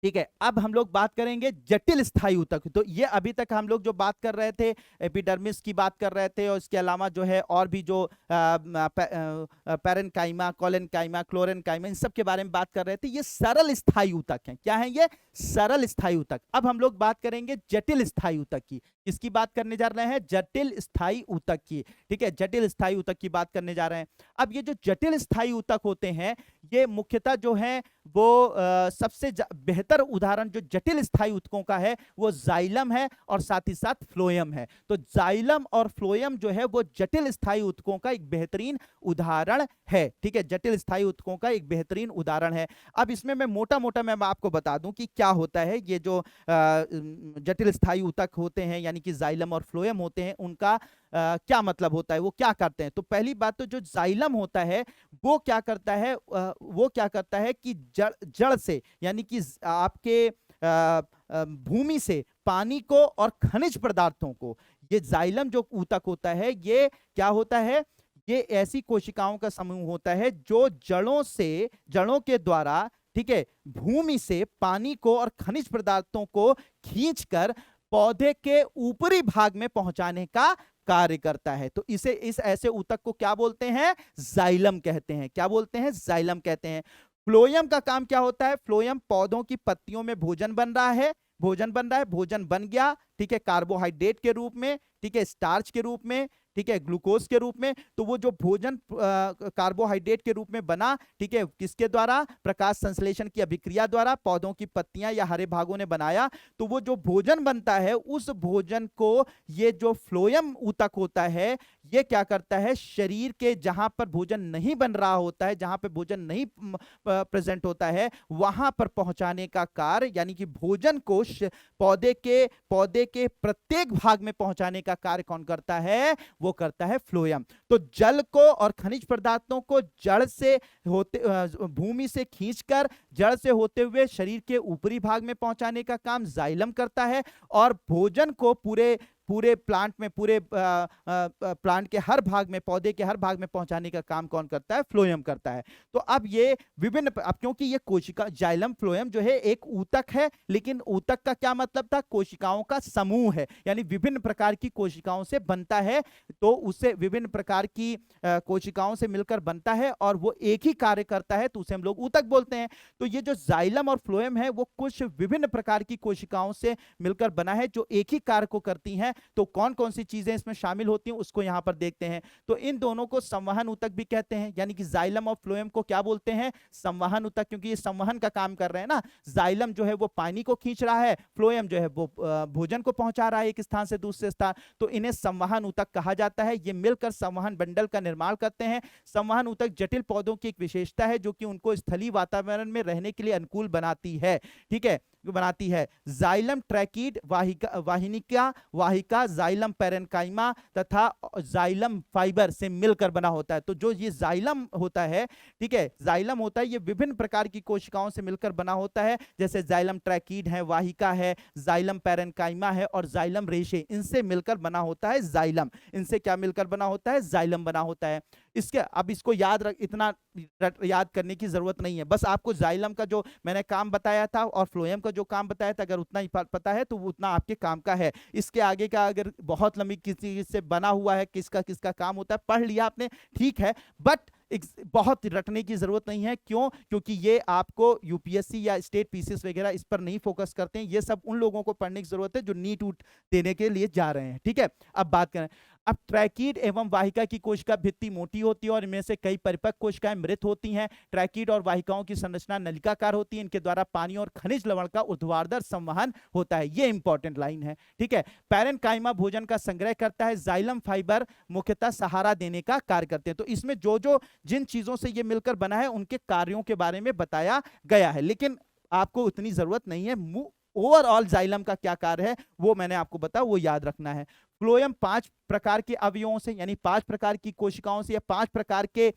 S1: ठीक है। अब हम लोग बात करेंगे जटिल स्थायी ऊतक। तो ये अभी तक हम लोग जो बात कर रहे थे एपिडर्मिस की बात कर रहे थे, और इसके अलावा जो है और भी जो पैरेन्काइमा, कोलेनकाइमा, क्लोरेनकाइमा, इन सब के बारे में बात कर रहे थे। ये सरल स्थायी ऊतक हैं। क्या है ये? सरल स्थायी ऊतक। अब हम लोग बात करेंगे जटिल स्थायी ऊतक की। किसकी बात करने जा रहे हैं? जटिल स्थायी ऊतक की, ठीक है। जटिल स्थायी ऊतक की बात करने जा रहे हैं। अब ये जो जटिल स्थायी ऊतक होते हैं ये मुख्यतः जो है वो सबसे बेहतर उदाहरण जो जटिल स्थायी ऊतकों का है वो जाइलम है और साथ ही साथ फ्लोएम है। तो जाइलम और फ्लोएम जो है वो जटिल स्थायी ऊतकों का एक बेहतरीन उदाहरण है, ठीक है। जटिल स्थायी ऊतकों का एक बेहतरीन उदाहरण है। अब इसमें मैं मोटा मोटा मैं आपको बता दूं कि क्या होता है। ये जो जटिल स्थायी ऊतक होते हैं यानी कि जाइलम और फ्लोएम होते हैं उनका क्या मतलब होता है, वो क्या करते हैं? तो पहली बात तो जो जाइलम होता है वो क्या करता है, कि जड़ से यानी कि आपके भूमि से पानी को और खनिज पदार्थों को, ये जाइलम जो ऊतक होता है ये क्या होता है? ये ऐसी कोशिकाओं का समूह होता है जो जड़ों के द्वारा, ठीक है, भूमि से पानी को और खनिज पदार्थों को खींचकर पौधे के ऊपरी भाग में पहुंचाने का कार्य करता है। तो इस ऐसे ऊतक को क्या बोलते हैं? जाइलम कहते हैं। क्या बोलते हैं? जाइलम कहते हैं। फ्लोएम का काम क्या होता है? फ्लोएम पौधों की पत्तियों में भोजन बन गया, ठीक है, कार्बोहाइड्रेट के रूप में, ठीक है, स्टार्च के रूप में, ठीक है, ग्लूकोज के रूप में। तो वो जो भोजन कार्बोहाइड्रेट के रूप में बना, ठीक है, किसके द्वारा? प्रकाश संश्लेषण की अभिक्रिया द्वारा पौधों की पत्तियां या हरे भागों ने बनाया। तो वो जो भोजन बनता है उस भोजन को ये जो फ्लोएम ऊतक होता है ये क्या करता है? शरीर के जहां पर भोजन नहीं बन रहा होता है, जहां पर भोजन नहीं प्रेजेंट होता है वहां पर पहुंचाने का कार्य, यानी कि भोजन को पौधे के प्रत्येक भाग में पहुंचाने का कार्य कौन करता है? वो करता है फ्लोएम। तो जल को और खनिज पदार्थों को भूमि से खींचकर जड़ से होते हुए शरीर के ऊपरी भाग में पहुंचाने का काम जाइलम करता है, और भोजन को पूरे पूरे प्लांट में, पूरे प्लांट के हर भाग में, पौधे के हर भाग में पहुंचाने का काम कौन करता है? फ्लोएम करता है। तो अब ये विभिन्न, अब क्योंकि ये कोशिका, जाइलम फ्लोएम जो है एक ऊतक है, लेकिन ऊतक का क्या मतलब था? कोशिकाओं का समूह है, यानी विभिन्न प्रकार की कोशिकाओं से बनता है, तो उससे विभिन्न प्रकार की कोशिकाओं से मिलकर बनता है और वो एक ही कार्य करता है, तो उसे हम लोग ऊतक बोलते हैं। तो ये जो जाइलम और फ्लोएम है वो कुछ विभिन्न प्रकार की कोशिकाओं से मिलकर बना है जो एक ही कार्य को करती हैं। तो कौन कौन सी चीजें इसमें शामिल होती हैं उसको यहां पर देखते हैं। तो इन दोनों को संवहन ऊतक भी कहते हैं, यानी कि जाइलम और फ्लोएम को क्या बोलते हैं? संवहन ऊतक, क्योंकि ये संवहन का काम कर रहे हैं ना। जाइलम जो है वो पानी को खींच रहा है, फ्लोएम जो है वो भोजन को पहुंचा रहा है एक स्थान से दूसरे स्थान, तो इन्हें संवहन ऊतक कहा जाता है। ये मिलकर संवहन बंडल का निर्माण करते हैं। संवहन ऊतक जटिल पौधों की एक विशेषता है जो कि उनको स्थलीय वातावरण में रहने के लिए अनुकूल बनाती है, ठीक है, बनाती है। जाइलम ट्रैकीड वाहिका जाइलम पैरेन्काइमा तथा जाइलम फाइबर से मिलकर बना होता है। तो जो ये जाइलम होता है, ठीक है, जाइलम होता है, ये विभिन्न प्रकार की कोशिकाओं से मिलकर बना होता है, जैसे जाइलम ट्रैकीड है, वाहिका है, जाइलम पैरेन्काइमा है और जाइलम रेशे, इनसे मिलकर बना होता है जाइलम। इनसे क्या मिलकर बना होता है? जाइलम बना होता है। इसके, अब इसको इतना याद करने की जरूरत नहीं है, बस आपको जाइलम का जो मैंने काम बताया था और फ्लोएम का जो काम बताया था, अगर उतना ही पता है तो उतना आपके काम का है। इसके आगे का अगर बहुत लंबी किसी से बना हुआ है, किसका किसका काम होता है, पढ़ लिया आपने, ठीक है, बट बहुत रटने की जरूरत नहीं है। क्यों? क्योंकि ये आपको यूपीएससी या स्टेट पीसीएस वगैरह इस पर नहीं फोकस करते हैं। ये सब उन लोगों को पढ़ने की जरूरत है जो नीट उट देने के लिए जा रहे हैं, ठीक है। अब बात करें, अब ट्रैकीड एवं वाहिका की कोशिका भित्ति मोटी होती है और इनमें से कई परिपक्व कोशिकाएं मृत होती हैं। ट्रैकीड और वाहिकाओं की संरचना नलिकाकार होती है। इनके द्वारा पानी और खनिज लवण का ऊर्ध्वाधर संवहन होता है। ये इंपॉर्टेंट लाइन है, ठीक है। पैरेन्काइमा भोजन का संग्रह करता है। जाइलम फाइबर मुख्यतः सहारा देने का कार्य करते हैं। तो इसमें जो जिन चीजों से ये मिलकर बना है उनके कार्यों के बारे में बताया गया है, लेकिन आपको उतनी जरूरत नहीं है। ओवरऑल जाइलम का क्या कार्य है वो मैंने आपको बताया, वो याद रखना है। फ्लोएम 5 प्रकार के अवयवों से, यानी 5 प्रकार की कोशिकाओं से या 5 प्रकार के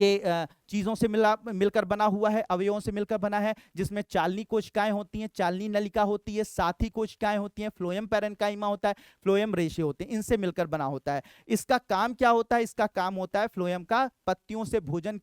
S1: चीजों से मिलकर बना हुआ है, अवयवों से मिलकर बना है, जिसमें चालनी कोशिकाएं होती हैं, चालनी नलिका होती है, साथी कोशिकाएं होती हैं, फ्लोएम पैरेन्काइमा होता है, फ्लोएम रेशे होते हैं, इनसे मिलकर बना होता है। इसका काम क्या होता है? इसका काम होता है फ्लोएम का पत्तियों से भोजन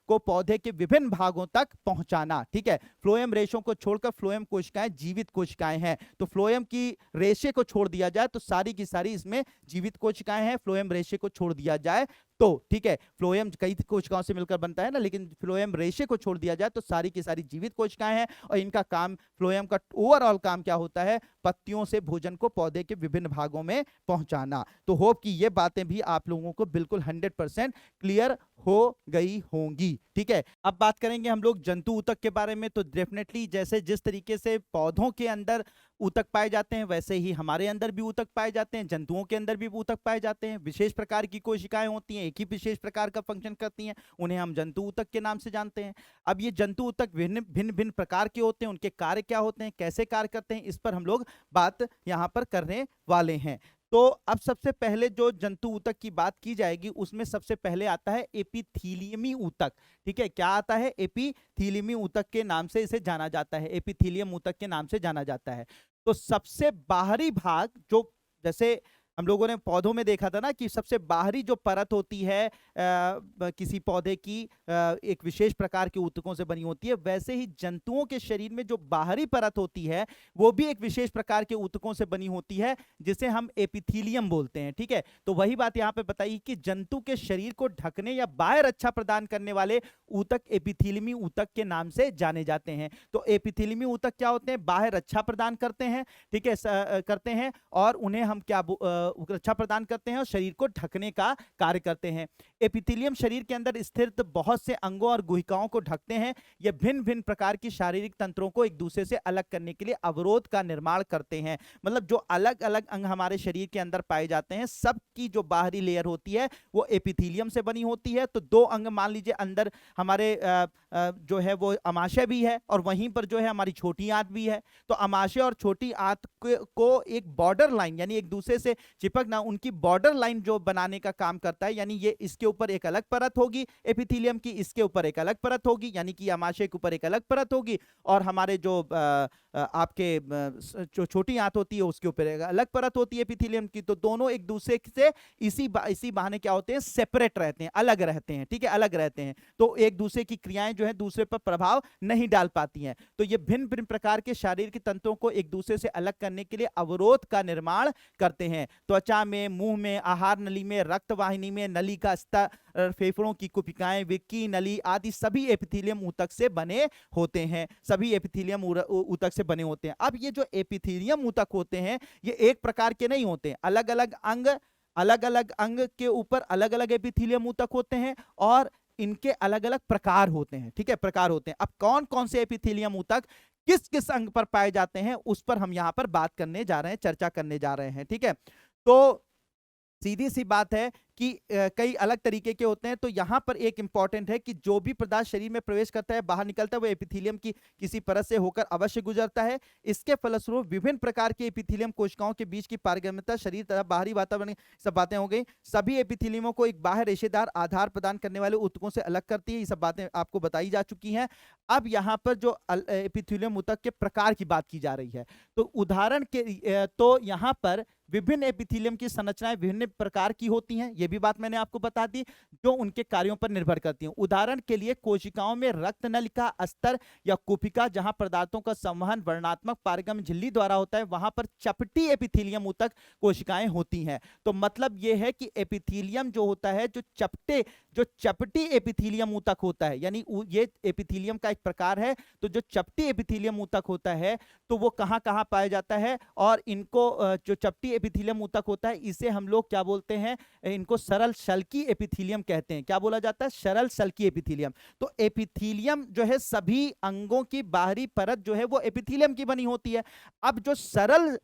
S1: को पौधे के विभिन्न भागों तक पहुंचाना, ठीक है। फ्लोएम रेशों को छोड़कर फ्लोएम कोशिकाएं जीवित कोशिकाएं हैं। तो फ्लोएम की रेशे को छोड़ दिया जाए तो सारी की सारी इसमें जीवित कोशिकाएं हैं। फ्लोएम रेशे को छोड़ दिया जाए तो, ठीक है, फ्लोएम कई कोशिकाओं से मिलकर बनता है ना, लेकिन फ्लोएम रेशे को छोड़ दिया जाए तो सारी की सारी जीवित कोशिकाएं हैं। और इनका काम, फ्लोएम का ओवरऑल काम क्या होता है? पत्तियों से भोजन को पौधे के विभिन्न भागों में पहुंचाना। तो होप कि ये बातें भी आप लोगों को बिल्कुल 100% क्लियर हो गई होंगी, ठीक है। अब बात करेंगे हम लोग जंतु ऊतक के बारे में। तो डेफिनेटली जैसे जिस तरीके से पौधों के अंदर ऊतक पाए जाते हैं, वैसे ही हमारे अंदर भी ऊतक पाए जाते हैं, जंतुओं के अंदर भी ऊतक पाए जाते हैं। विशेष प्रकार की कोशिकाएं होती हैं, एक ही विशेष प्रकार का फंक्शन करती हैं, उन्हें हम जंतु ऊतक के नाम से जानते हैं। अब ये जंतु ऊतक भिन्न भिन्न प्रकार के होते हैं, उनके कार्य क्या होते हैं, कैसे कार्य करते हैं, इस पर हम लोग बात यहाँ पर करने वाले हैं। तो अब सबसे पहले जो जंतु ऊतक की बात की जाएगी उसमें सबसे पहले आता है एपिथीलियमी ऊतक, ठीक है। क्या आता है? एपिथीलियमी ऊतक के नाम से इसे जाना जाता है, एपिथीलियम ऊतक के नाम से जाना जाता है। तो सबसे बाहरी भाग, जो जैसे हम लोगों ने पौधों में देखा था ना कि सबसे बाहरी जो परत होती है किसी पौधे की एक विशेष प्रकार के ऊतकों से बनी होती है, वैसे ही जंतुओं के शरीर में जो बाहरी परत होती है वो भी एक विशेष प्रकार के ऊतकों से बनी होती है, जिसे हम एपिथीलियम बोलते हैं, ठीक है। तो वही बात यहाँ पे बताई कि जंतु के शरीर को ढकने या बाहर रक्षा प्रदान करने वाले ऊतक एपिथीलियमी ऊतक के नाम से जाने जाते हैं। तो एपिथीलियमी ऊतक क्या होते हैं? बाहर रक्षा प्रदान करते हैं, ठीक है, करते हैं, और उन्हें हम क्या रक्षा प्रदान करते हैं और शरीर को ढकने का कार्य करते हैं। एपिथेलियम शरीर के अंदर स्थित बहुत से अंगों और गुहिकाओं को ढकते हैं। ये भिन्न भिन्न प्रकार की शारीरिक तंत्रों को एक दूसरे से अलग करने के लिए अवरोध का निर्माण करते हैं। मतलब जो अलग अलग अंग हमारे शरीर के अंदर पाए जाते हैं, सबकी जो बाहरी लेयर होती है वो एपिथेलियम से बनी होती है। तो दो अंग मान लीजिए अंदर हमारे जो है वो अमाशय भी है और वहीं पर जो है हमारी छोटी आंत भी है। तो अमाशय और छोटी आंत को एक बॉर्डर लाइन यानी एक दूसरे से चिपकना उनकी बॉर्डर लाइन जो बनाने का काम करता है, यानी ये इसके ऊपर एक अलग परत होगी एपिथेलियम की, इसके ऊपर एक अलग परत होगी, यानी कि आमाशय के ऊपर एक अलग परत होगी, और हमारे जो आपके जो छोटी आंत होती है उसके ऊपर एक अलग परत होती है एपिथेलियम की। तो दोनों एक दूसरे से इसी बहाने क्या होते हैं, सेपरेट रहते हैं, अलग रहते हैं, ठीक है, अलग रहते हैं। तो एक दूसरे की क्रियाएं जो है दूसरे पर प्रभाव नहीं डाल पाती हैं। तो ये भिन्न भिन्न प्रकार के शारीरिक तंत्रों को एक दूसरे से अलग करने के लिए अवरोध का निर्माण करते हैं। त्वचा में, मुंह में, आहार नली में, रक्त वाहिनी में, नली का स्तर, फेफड़ों की कुपिकाएं, विक्की नली आदि सभी एपिथेलियम ऊतक से बने होते हैं, सभी एपिथेलियम ऊतक से बने होते हैं। अब ये जो एपिथेलियम ऊतक होते हैं ये एक प्रकार के नहीं होते, अलग अलग अंग के ऊपर अलग अलग एपिथेलियम ऊतक होते हैं और इनके अलग अलग प्रकार होते हैं, ठीक है, प्रकार होते हैं। अब कौन कौन से एपिथेलियम ऊतक किस किस अंग पर पाए जाते हैं उस पर हम यहां पर बात करने जा रहे हैं, चर्चा करने जा रहे हैं, ठीक है। तो सीधी सी बात है कि कई अलग तरीके के होते हैं। तो यहां पर एक इंपॉर्टेंट है कि जो भी पदार्थ शरीर में प्रवेश करता है, बाहर निकलता है, वो एपिथेलियम की किसी परत से होकर अवश्य गुजरता है। इसके फलस्वरूप विभिन्न प्रकार के एपिथेलियम कोशिकाओं के बीच की पारगम्यता, शरीर तथा बाहरी वातावरण, सब बातें हो गई। सभी एपिथेलियमों को एक बाह्य रेशेदार आधार प्रदान करने वाले ऊतकों से अलग करती है, ये सब बातें आपको बताई जा चुकी हैं। अब यहाँ पर जो एपिथेलियम ऊतक के प्रकार की बात की जा रही है, तो उदाहरण के तो यहाँ पर विभिन्न एपिथेलियम की संरचनाएं विभिन्न प्रकार की होती हैं, ये भी बात मैंने आपको बता दी, जो उनके कार्यों पर निर्भर करती हैं। उदाहरण के लिए कोशिकाओं में रक्त नलिका, अस्तर या कुपिका, जहां पदार्थों का संवहन वर्णात्मक पारगम्य झिल्ली द्वारा होता है, वहां पर चपटी एपिथेलियम ऊतक कोशिकाएं होती हैं। तो मतलब यह है कि एपिथेलियम जो होता है, जो चपटी एपिथेलियम ऊतक होता है, यानी ये एपिथेलियम का एक प्रकार है। तो जो चपटी एपिथेलियम ऊतक होता है तो वो कहां कहां पाया जाता है, और इनको जो चपटी एपिथेलियम ऊतक होता है इसे हम लोग क्या बोलते हैं, इनको सरल शल्की एपिथेलियम कहते हैं। क्या बोला जाता है, सरल शल्की एपिथेलियम। तो एपिथेलियम जो है सभी अंगों की बाहरी परत जो है वो एपिथेलियम की बनी होती है। अब जो सरल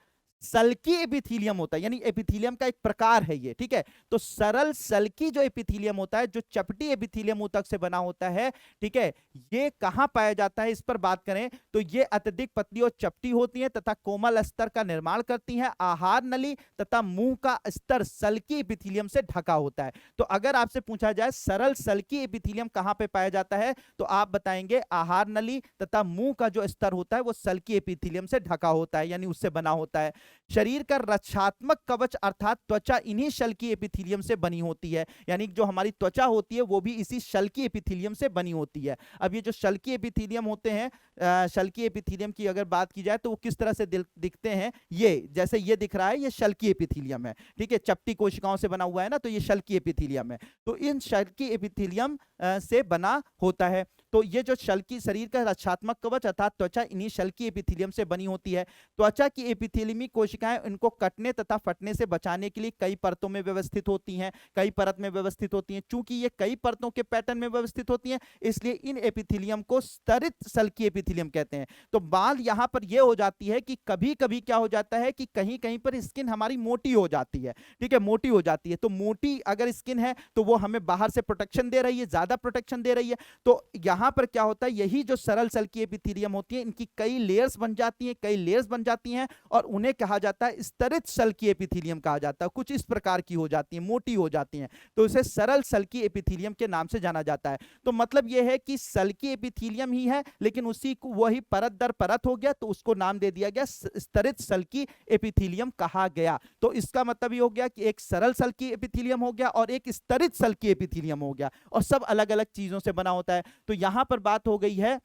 S1: सल्की एपिथेलियम होता है, यानी एपिथेलियम का एक प्रकार है ये, ठीक है। तो सरल सल्की जो एपिथेलियम होता है, जो चपटी एपिथेलियम ऊतक से बना होता है, ठीक है, ये कहां पाया जाता है, इस पर बात करें तो ये अत्यधिक पतली और चपटी होती हैं तथा कोमल स्तर का निर्माण करती हैं। आहार नली तथा मुंह का स्तर सल्की एपिथेलियम से ढका होता है। तो अगर आपसे पूछा जाए सरल सल्की एपिथेलियम कहां पे पाया जाता है, तो आप बताएंगे आहार नली तथा मुंह का जो स्तर होता है वो सल्की एपिथेलियम से ढका होता है, यानी उससे बना होता है। शरीर का रक्षात्मक कवच अर्थात त्वचा इन्हीं शल्की एपिथेलियम से बनी होती है, यानी जो हमारी त्वचा होती है वो भी इसी शल्की एपिथेलियम से बनी होती है। अब ये जो शल्की एपिथेलियम होते हैं, शल्की एपिथेलियम की अगर बात की जाए तो वो किस तरह से दिखते हैं, ये जैसे ये दिख रहा है, ये शल्की एपिथेलियम है, ठीक है, चपटी कोशिकाओं से बना हुआ है ना, तो ये शल्की एपिथेलियम है। तो इन शल्की एपिथेलियम से बना होता है। तो ये जो शल्की शरीर का रक्षात्मक कवच अर्थात त्वचा इन्हीं शल्की एपिथेलियम से बनी होती है। त्वचा की एपिथेलियमी कोशिकाएं इनको कटने तथा फटने से बचाने के लिए कई परतों में व्यवस्थित होती हैं, कई परत में व्यवस्थित होती हैं। चूंकि ये कई परतों के पैटर्न में व्यवस्थित होती हैं, इसलिए इन एपिथेलियम को स्तरित शल्की एपिथेलियम कहते हैं। तो बात यहां पर यह हो जाती है कि कभी कभी क्या हो जाता है कि कहीं कहीं पर स्किन हमारी मोटी हो जाती है, ठीक है, मोटी हो जाती है। तो मोटी अगर स्किन है तो वो हमें बाहर से प्रोटेक्शन दे रही है, ज्यादा प्रोटेक्शन दे रही है। तो यहां पर क्या होता है, यही जो सरल शल्की एपिथेलियम होती है, इनकी कई लेयर्स बन जाती हैं, कई लेयर्स बन जाती हैं, और उन्हें कहा जाता है स्तरित शल्की एपिथेलियम कहा जाता है। कुछ इस प्रकार की हो जाती है, मोटी हो जाती हैं, तो इसे सरल शल्की एपिथेलियम के नाम से जाना जाता है। तो मतलब यह है कि शल्की एपिथेलियम ही है, लेकिन उसी को वही परत दर परत हो गया, तो उसको नाम दे दिया गया स्तरित शल्की एपिथेलियम कहा गया। तो इसका मतलब ये हो गया कि एक सरल शल्की एपिथेलियम हो गया और एक स्तरित शल्की एपिथेलियम हो गया, और सब अलग अलग चीजों से बना होता है। तो यहां पर बात हो गई है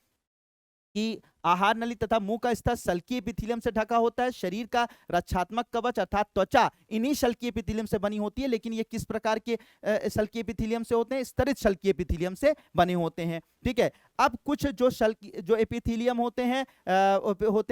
S1: कि आहार नली तथा मुंह का स्तर शल्की एपिथेलियम से ढका होता है। शरीर का रक्षात्मक कवच अर्थात त्वचा इन्हीं शल्की एपिथेलियम से बनी होती है, लेकिन ये किस प्रकार के शल्की एपिथेलियम से होते हैं, स्तरित शल्की एपिथेलियम से बने होते हैं, ठीक है। अब कुछ जो एपिथेलियम होते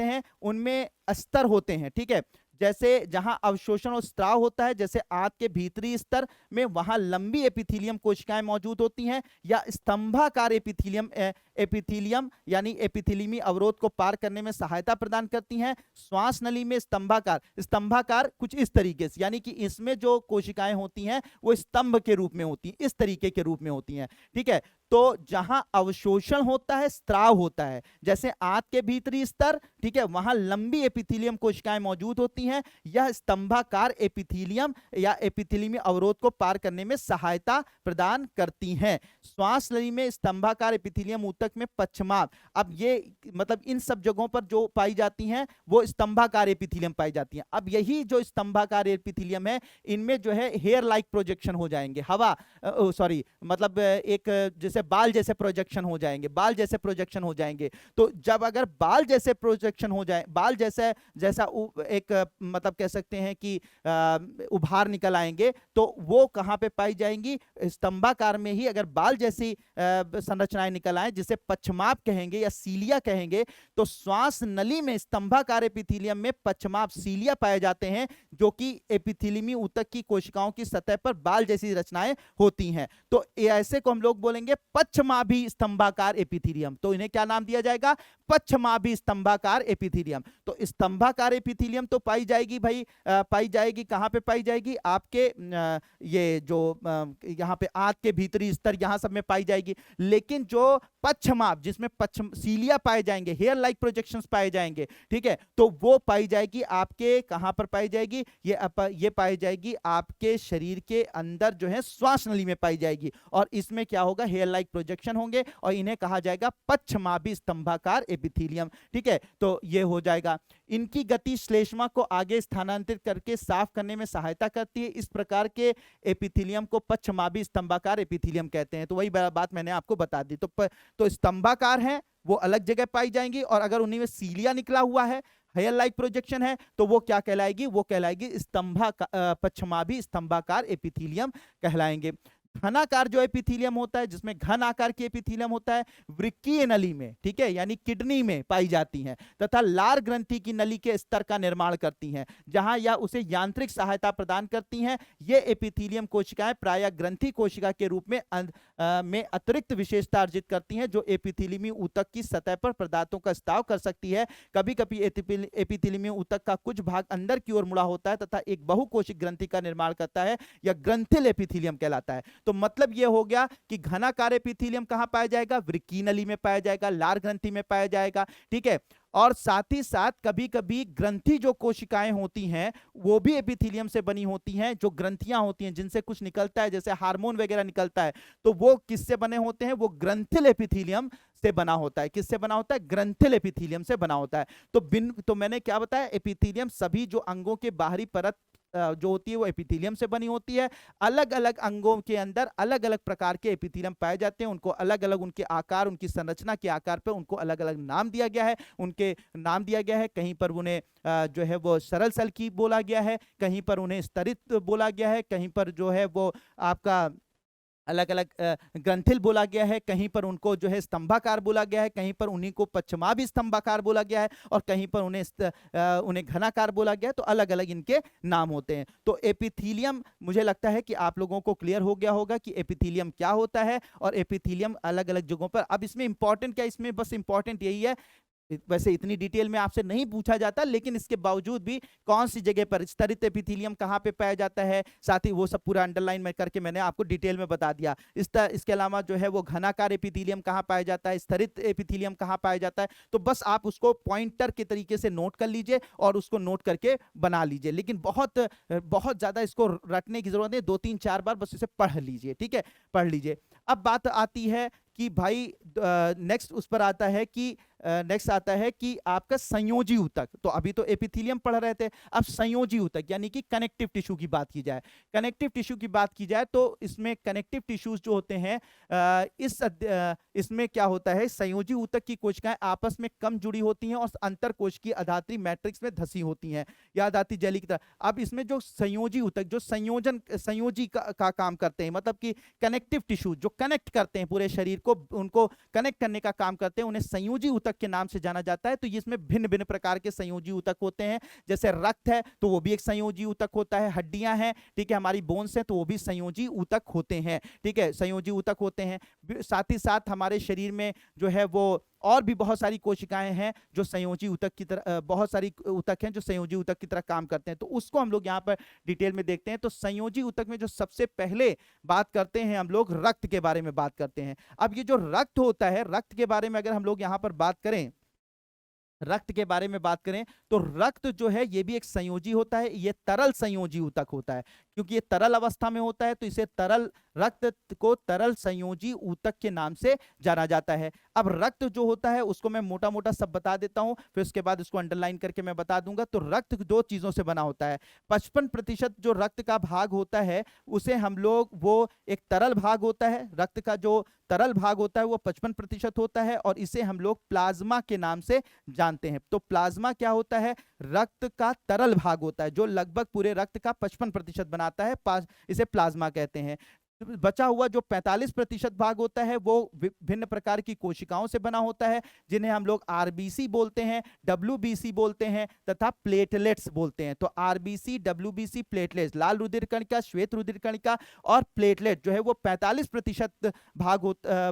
S1: हैं उनमें स्तर होते हैं, ठीक है। जैसे जहां अवशोषण और स्त्राव होता है, जैसे आंत के भीतरी स्तर में, वहां लंबी एपिथेलियम कोशिकाएं मौजूद होती हैं, या स्तंभाकार एपिथेलियम यानी एपिथेलियमी अवरोध को पार करने में सहायता प्रदान करती हैं। श्वास नली में स्तंभाकार कुछ इस तरीके से, यानी कि इसमें जो कोशिकाएं होती हैं वो स्तंभ के रूप में होती हैं, इस तरीके के रूप में होती हैं, ठीक है। तो जहां अवशोषण होता है, स्त्राव होता है, जैसे आंत के भीतरी स्तर, ठीक है, वहां लंबी एपिथेलियम कोशिकाएं मौजूद होती हैं। यह स्तंभाकार एपिथेलियम या एपिथेलियमी अवरोध को पार करने में सहायता प्रदान करती हैं। श्वास नली में स्तंभाकार एपिथेलियम ऊतक में पश्चमाभ, अब ये मतलब इन सब जगहों पर जो पाई जाती हैं वो स्तंभाकार एपिथेलियम पाई जाती हैं। अब यही जो स्तंभाकार एपिथेलियम है, इनमें जो है हेयर लाइक प्रोजेक्शन हो जाएंगे, हवा सॉरी मतलब एक जैसे बाल जैसे प्रोजेक्शन हो जाएंगे, बाल जैसे प्रोजेक्शन हो जाएंगे। तो जब अगर बाल जैसे प्रोजेक्शन हो जाए, बाल जैसे जैसा एक मतलब कह सकते हैं कि उभार निकल आएंगे, तो वो कहां पे पाई जाएंगी? स्तंभाकार में ही अगर बाल जैसी संरचनाएं निकल आए, जिसे पश्चमाभ कहेंगे या सीलिया कहेंगे, तो श्वास नली में स्तंभाकार एपिथेलियम में पश्चमाभ सीलिया पाए जाते हैं, जो कि एपिथेलियमी ऊतक की कोशिकाओं की सतह पर बाल जैसी रचनाएं होती हैं। तो ऐसे को हम लोग बोलेंगे पश्चमाभी स्तंभाकार एपिथेलियम। तो इन्हें क्या नाम दिया जाएगा? पश्चमाभी स्तंभाकार एपिथेलियम। तो स्तंभाकार एपिथेलियम तो पाई जाएगी भाई, पाई जाएगी कहां पे पाई जाएगी? आपके ये जो यहाँ पे आंत के भीतरी स्तर, यहां सब में पाई जाएगी। लेकिन जो पश्चमाभ, जिसमें पश्चिम सीलिया पाए जाएंगे, हेयर लाइक प्रोजेक्शंस पाए जाएंगे, ठीक है, तो वो पाई जाएगी आपके कहां पर पाई जाएगी? ये पाई जाएगी आपके शरीर के अंदर जो है श्वास नली में पाई जाएगी। और इसमें क्या होगा? हेयर लाइक प्रोजेक्शन होंगे और इन्हें कहा जाएगा पश्चमाभी स्तंभाकार एपिथेलियम, ठीक है। तो ये हो जाएगा। इनकी गति श्लेष्मा को आगे स्थानांतरित करके साफ करने में सहायता करती है। इस प्रकार के एपिथेलियम को पश्चमाभी स्तंभाकार एपिथेलियम कहते हैं। तो वही बात मैंने आपको बता दी। तो स्तंभाकार है वो अलग जगह पाई जाएंगी, और अगर उन्हीं में सीलिया निकला हुआ है, हेयर लाइक प्रोजेक्शन है, तो वो क्या कहलाएगी? वो कहलाएगी पश्चमाभी स्तंभाकार एपिथेलियम कहलाएंगे। घनाकार जो एपिथेलियम होता है, जिसमें घन आकार की एपिथेलियम होता है, वृक्कीय नली में, ठीक है, यानी किडनी में पाई जाती हैं, तथा लार ग्रंथि की नली के स्तर का निर्माण करती हैं, जहां यह उसे यांत्रिक सहायता प्रदान करती हैं। ये एपिथेलियम कोशिकाएं प्रायः ग्रंथि कोशिका के रूप में अतिरिक्त विशेषता अर्जित करती हैं, जो एपिथेलियमी ऊतक की सतह पर पदार्थों का स्त्राव कर सकती है। कभी कभी एपिथेलियमी ऊतक का कुछ भाग अंदर की ओर मुड़ा होता है तथा एक बहुकोशिक ग्रंथि का निर्माण करता है। यह ग्रंथिल एपिथेलियम कहलाता है। तो मतलब यह हो गया कि घनाकार एपिथेलियम कहां पाया जाएगा? वृक्कीय नली में पाया जाएगा, लार ग्रंथि में पाया जाएगा, ठीक है। और साथ ही साथ कभी कभी ग्रंथि जो कोशिकाएं होती हैं वो भी एपिथेलियम से बनी होती हैं। जो ग्रंथियां होती हैं जिनसे कुछ निकलता है, जैसे हार्मोन वगैरह निकलता है, तो वो किससे बने होते हैं? वो ग्रंथिल एपिथेलियम से बना होता है। किससे बना होता है? ग्रंथिल एपिथेलियम से बना होता है। तो मैंने क्या बताया? एपिथेलियम सभी जो अंगों के बाहरी परत जो होती है वो एपिथेलियम से बनी होती है। अलग अलग अंगों के अंदर अलग अलग प्रकार के एपिथेलियम पाए जाते हैं। उनको अलग अलग उनके आकार, उनकी संरचना के आकार पर उनको अलग अलग नाम दिया गया है, उनके नाम दिया गया है। कहीं पर उन्हें जो है वो सरल सल्की बोला गया है, कहीं पर उन्हें स्तरित बोला गया है, कहीं पर जो है वो आपका अलग अलग ग्रंथिल बोला गया है, कहीं पर उनको जो है स्तंभाकार बोला गया है, कहीं पर उन्हीं को पश्चमाभी स्तंभाकार बोला गया है, और कहीं पर उन्हें घनाकार बोला गया है। तो अलग अलग इनके नाम होते हैं। तो एपिथेलियम, मुझे लगता है कि आप लोगों को क्लियर हो गया होगा कि एपिथेलियम क्या होता है और एपिथेलियम अलग अलग जगहों पर। अब इसमें इंपॉर्टेंट क्या, इसमें बस इंपॉर्टेंट यही है, वैसे इतनी डिटेल में आपसे नहीं पूछा जाता, लेकिन इसके बावजूद भी कौन सी जगह पर स्तरित एपिथेलियम कहां पे पाया जाता है, साथ ही वो सब पूरा अंडरलाइन में करके मैंने आपको डिटेल में बता दिया। इसके अलावा जो है वो घनाकार एपिथेलियम कहां पाया जाता है, स्तरित एपिथेलियम कहां पाया जाता है। तो बस आप उसको पॉइंटर के तरीके से नोट कर लीजिए और उसको नोट करके बना लीजिए, लेकिन बहुत बहुत ज्यादा इसको रटने की जरूरत है। 2-3-4 बार बस इसे पढ़ लीजिए, ठीक है, पढ़ लीजिए। अब बात आती है कि भाई नेक्स्ट उस पर आता है कि नेक्स्ट आता है कि आपका संयोजी ऊतक। तो अभी तो एपिथेलियम पढ़ रहे थे, अब संयोजी ऊतक यानी कि कनेक्टिव टिश्यू की बात की जाए। कनेक्टिव टिश्यू की बात की जाए तो इसमें कनेक्टिव टिश्यूज जो होते हैं, इसमें क्या होता है, संयोजी ऊतक की कोशिकाएं आपस में कम जुड़ी होती हैं और अंतर कोशिकीय अधात्री मैट्रिक्स में धसी होती हैं, याद आती जेली की तरह। अब इसमें जो संयोजी ऊतक जो संयोजी का काम करते हैं, मतलब कि कनेक्टिव टिश्यू जो कनेक्ट करते हैं पूरे शरीर को, उनको कनेक्ट करने का काम करते हैं, उन्हें संयोजी ऊतक के नाम से जाना जाता है। तो इसमें भिन्न भिन्न प्रकार के संयोजी ऊतक होते हैं। जैसे रक्त है तो वो भी एक संयोजी ऊतक होता है, हड्डियां हैं, ठीक है, हमारी बोन्स हैं तो वो भी संयोजी ऊतक होते हैं, ठीक है, संयोजी ऊतक होते हैं। साथ ही साथ हमारे शरीर में जो है वो और भी बहुत सारी कोशिकाएं हैं जो संयोजी ऊतक की तरह, बहुत सारी ऊतक हैं जो संयोजी ऊतक की तरह काम करते हैं, तो उसको हम लोग यहाँ पर डिटेल में देखते हैं। तो संयोजी ऊतक में जो सबसे पहले बात करते हैं हम लोग रक्त के बारे में बात करते हैं। अब ये जो रक्त होता है, रक्त के बारे में अगर हम लोग यहाँ पर बात करें, रक्त के बारे में बात करें तो रक्त जो है ये भी एक संयोजी होता है, ये तरल संयोजी ऊतक होता है। क्योंकि ये तरल अवस्था में होता है तो इसे तरल, रक्त को तरल संयोजी ऊतक के नाम से जाना जाता है। अब रक्त जो होता है उसको मैं मोटा मोटा सब बता देता हूं, फिर उसके बाद उसको अंडरलाइन करके मैं बता दूंगा। तो रक्त दो चीजों से बना होता है। 55% जो रक्त का भाग होता है उसे हम लोग, वो एक तरल भाग होता है, रक्त का जो तरल भाग होता है वो 55% होता है, और इसे हम लोग प्लाज्मा के नाम से जानते हैं। तो प्लाज्मा क्या होता है? रक्त का तरल भाग होता है जो लगभग पूरे रक्त का 55% बनाता है, इसे प्लाज्मा कहते हैं। बचा हुआ जो 45% भाग होता है वो विभिन्न प्रकार की कोशिकाओं से बना होता है, जिन्हें हम लोग आरबीसी बोलते हैं, डब्ल्यूबीसी बोलते हैं तथा प्लेटलेट्स बोलते हैं। तो आरबीसी, डब्ल्यूबीसी, प्लेटलेट्स, लाल रुधिर कणिका, श्वेत रुधिर कणिका और प्लेटलेट जो है वो 45% भाग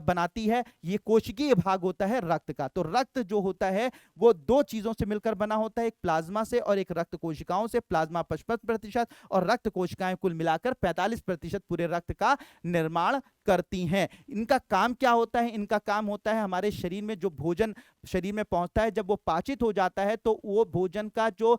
S1: बनाती है। ये कोशिकीय भाग होता है रक्त का। तो रक्त जो होता है वो दो चीजों से मिलकर बना होता है, एक प्लाज्मा से और एक रक्त कोशिकाओं से। प्लाज्मा 55% और रक्त कोशिकाएं कुल मिलाकर 45% पूरे रक्त का निर्माण करती हैं। इनका काम क्या होता है? इनका काम होता है हमारे शरीर में जो भोजन शरीर में पहुंचता है, जब वो पाचित हो जाता है तो वो भोजन का जो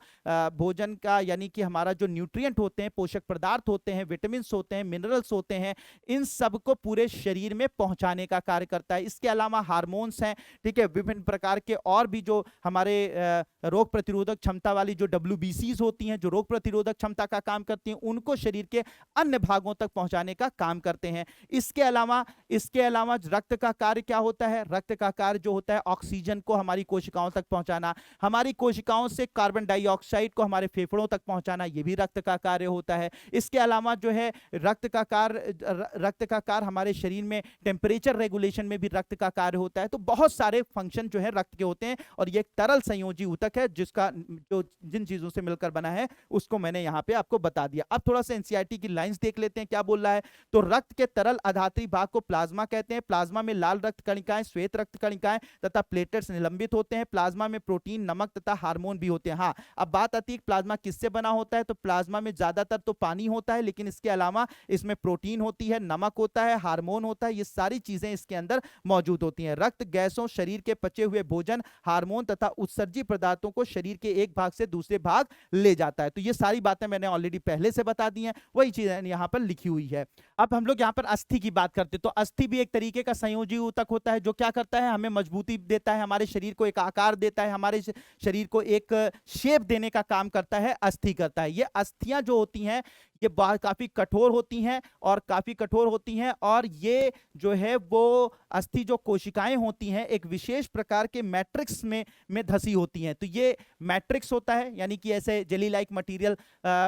S1: भोजन का यानी कि हमारा जो न्यूट्रिएंट होते हैं, पोषक पदार्थ होते हैं, विटामिन होते हैं, मिनरल्स होते हैं, इन सब को पूरे शरीर में पहुंचाने का कार्य करता है। इसके अलावा हार्मोन्स हैं, ठीक है, विभिन्न प्रकार के और भी जो हमारे रोग प्रतिरोधक क्षमता वाली जो WBCs होती हैं, जो रोग प्रतिरोधक क्षमता का काम करती हैं, उनको शरीर के अन्य भागों तक पहुंचाने का काम करते हैं। इसके अलावा रक्त का कार्य क्या होता है? रक्त का कार्य जो होता है ऑक्सीजन को हमारी कोशिकाओं तक पहुंचाना, हमारी कोशिकाओं से कार्बन डाइऑक्साइड को हमारे फेफड़ों तक पहुंचाना, यह भी रक्त का कार्य होता है। इसके अलावा जो है रक्त का कार्य हमारे शरीर में टेम्परेचर रेगुलेशन में भी रक्त का कार्य होता है। तो बहुत सारे फंक्शन जो है रक्त के होते हैं, और ये एक तरल संयोजी ऊतक है जिसका जो जिन चीजों से मिलकर बना है उसको मैंने यहां पे आपको बता दिया। अब थोड़ा सा एनसीईआरटी की लाइंस देख लेते हैं क्या बोल रहा है। तो रक्त के तरल अधात्री भाग को प्लाज्मा कहते हैं। प्लाज्मा में लाल रक्त कणिकाएं, श्वेत रक्त कणिकाएं तथा प्लेटलेट्स निलंबित होते हैं। प्लाज्मा में प्रोटीन, नमक तथा हार्मोन भी होते हैं। हाँ, अब बात आती है प्लाज्मा किससे बना होता है। तो प्लाज्मा में ज्यादातर तो पानी होता है, लेकिन इसके अलावा इसमें प्रोटीन होती है, नमक होता है, हार्मोन होता है, ये सारी चीजें इसके अंदर मौजूद होती हैं। रक्त गैसों, शरीर के पचे हुए भोजन, हार्मोन तथा उत्सर्जी पदार्थों को शरीर के एक भाग से दूसरे भाग ले जाता है। तो ये सारी बातें मैंने ऑलरेडी पहले से बता दी हैं, वही चीजें यहाँ पर लिखी हुई है। अब हम लोग यहाँ पर अस्थि की बात करते हैं। तो अस्थि भी एक तरीके का संयोजी ऊतक होता है जो क्या करता है, हमें मजबूती देता है, हमारे शरीर को एक आकार देता है, हमारे शरीर को एक शेप देने का काम करता है, अस्थि करता है। ये अस्थियां जो होती हैं ये काफी कठोर होती हैं और ये जो है वो अस्थि जो कोशिकाएं होती हैं एक विशेष प्रकार के मैट्रिक्स में धसी होती हैं। तो ये मैट्रिक्स होता है, यानी कि ऐसे जेली लाइक मटेरियल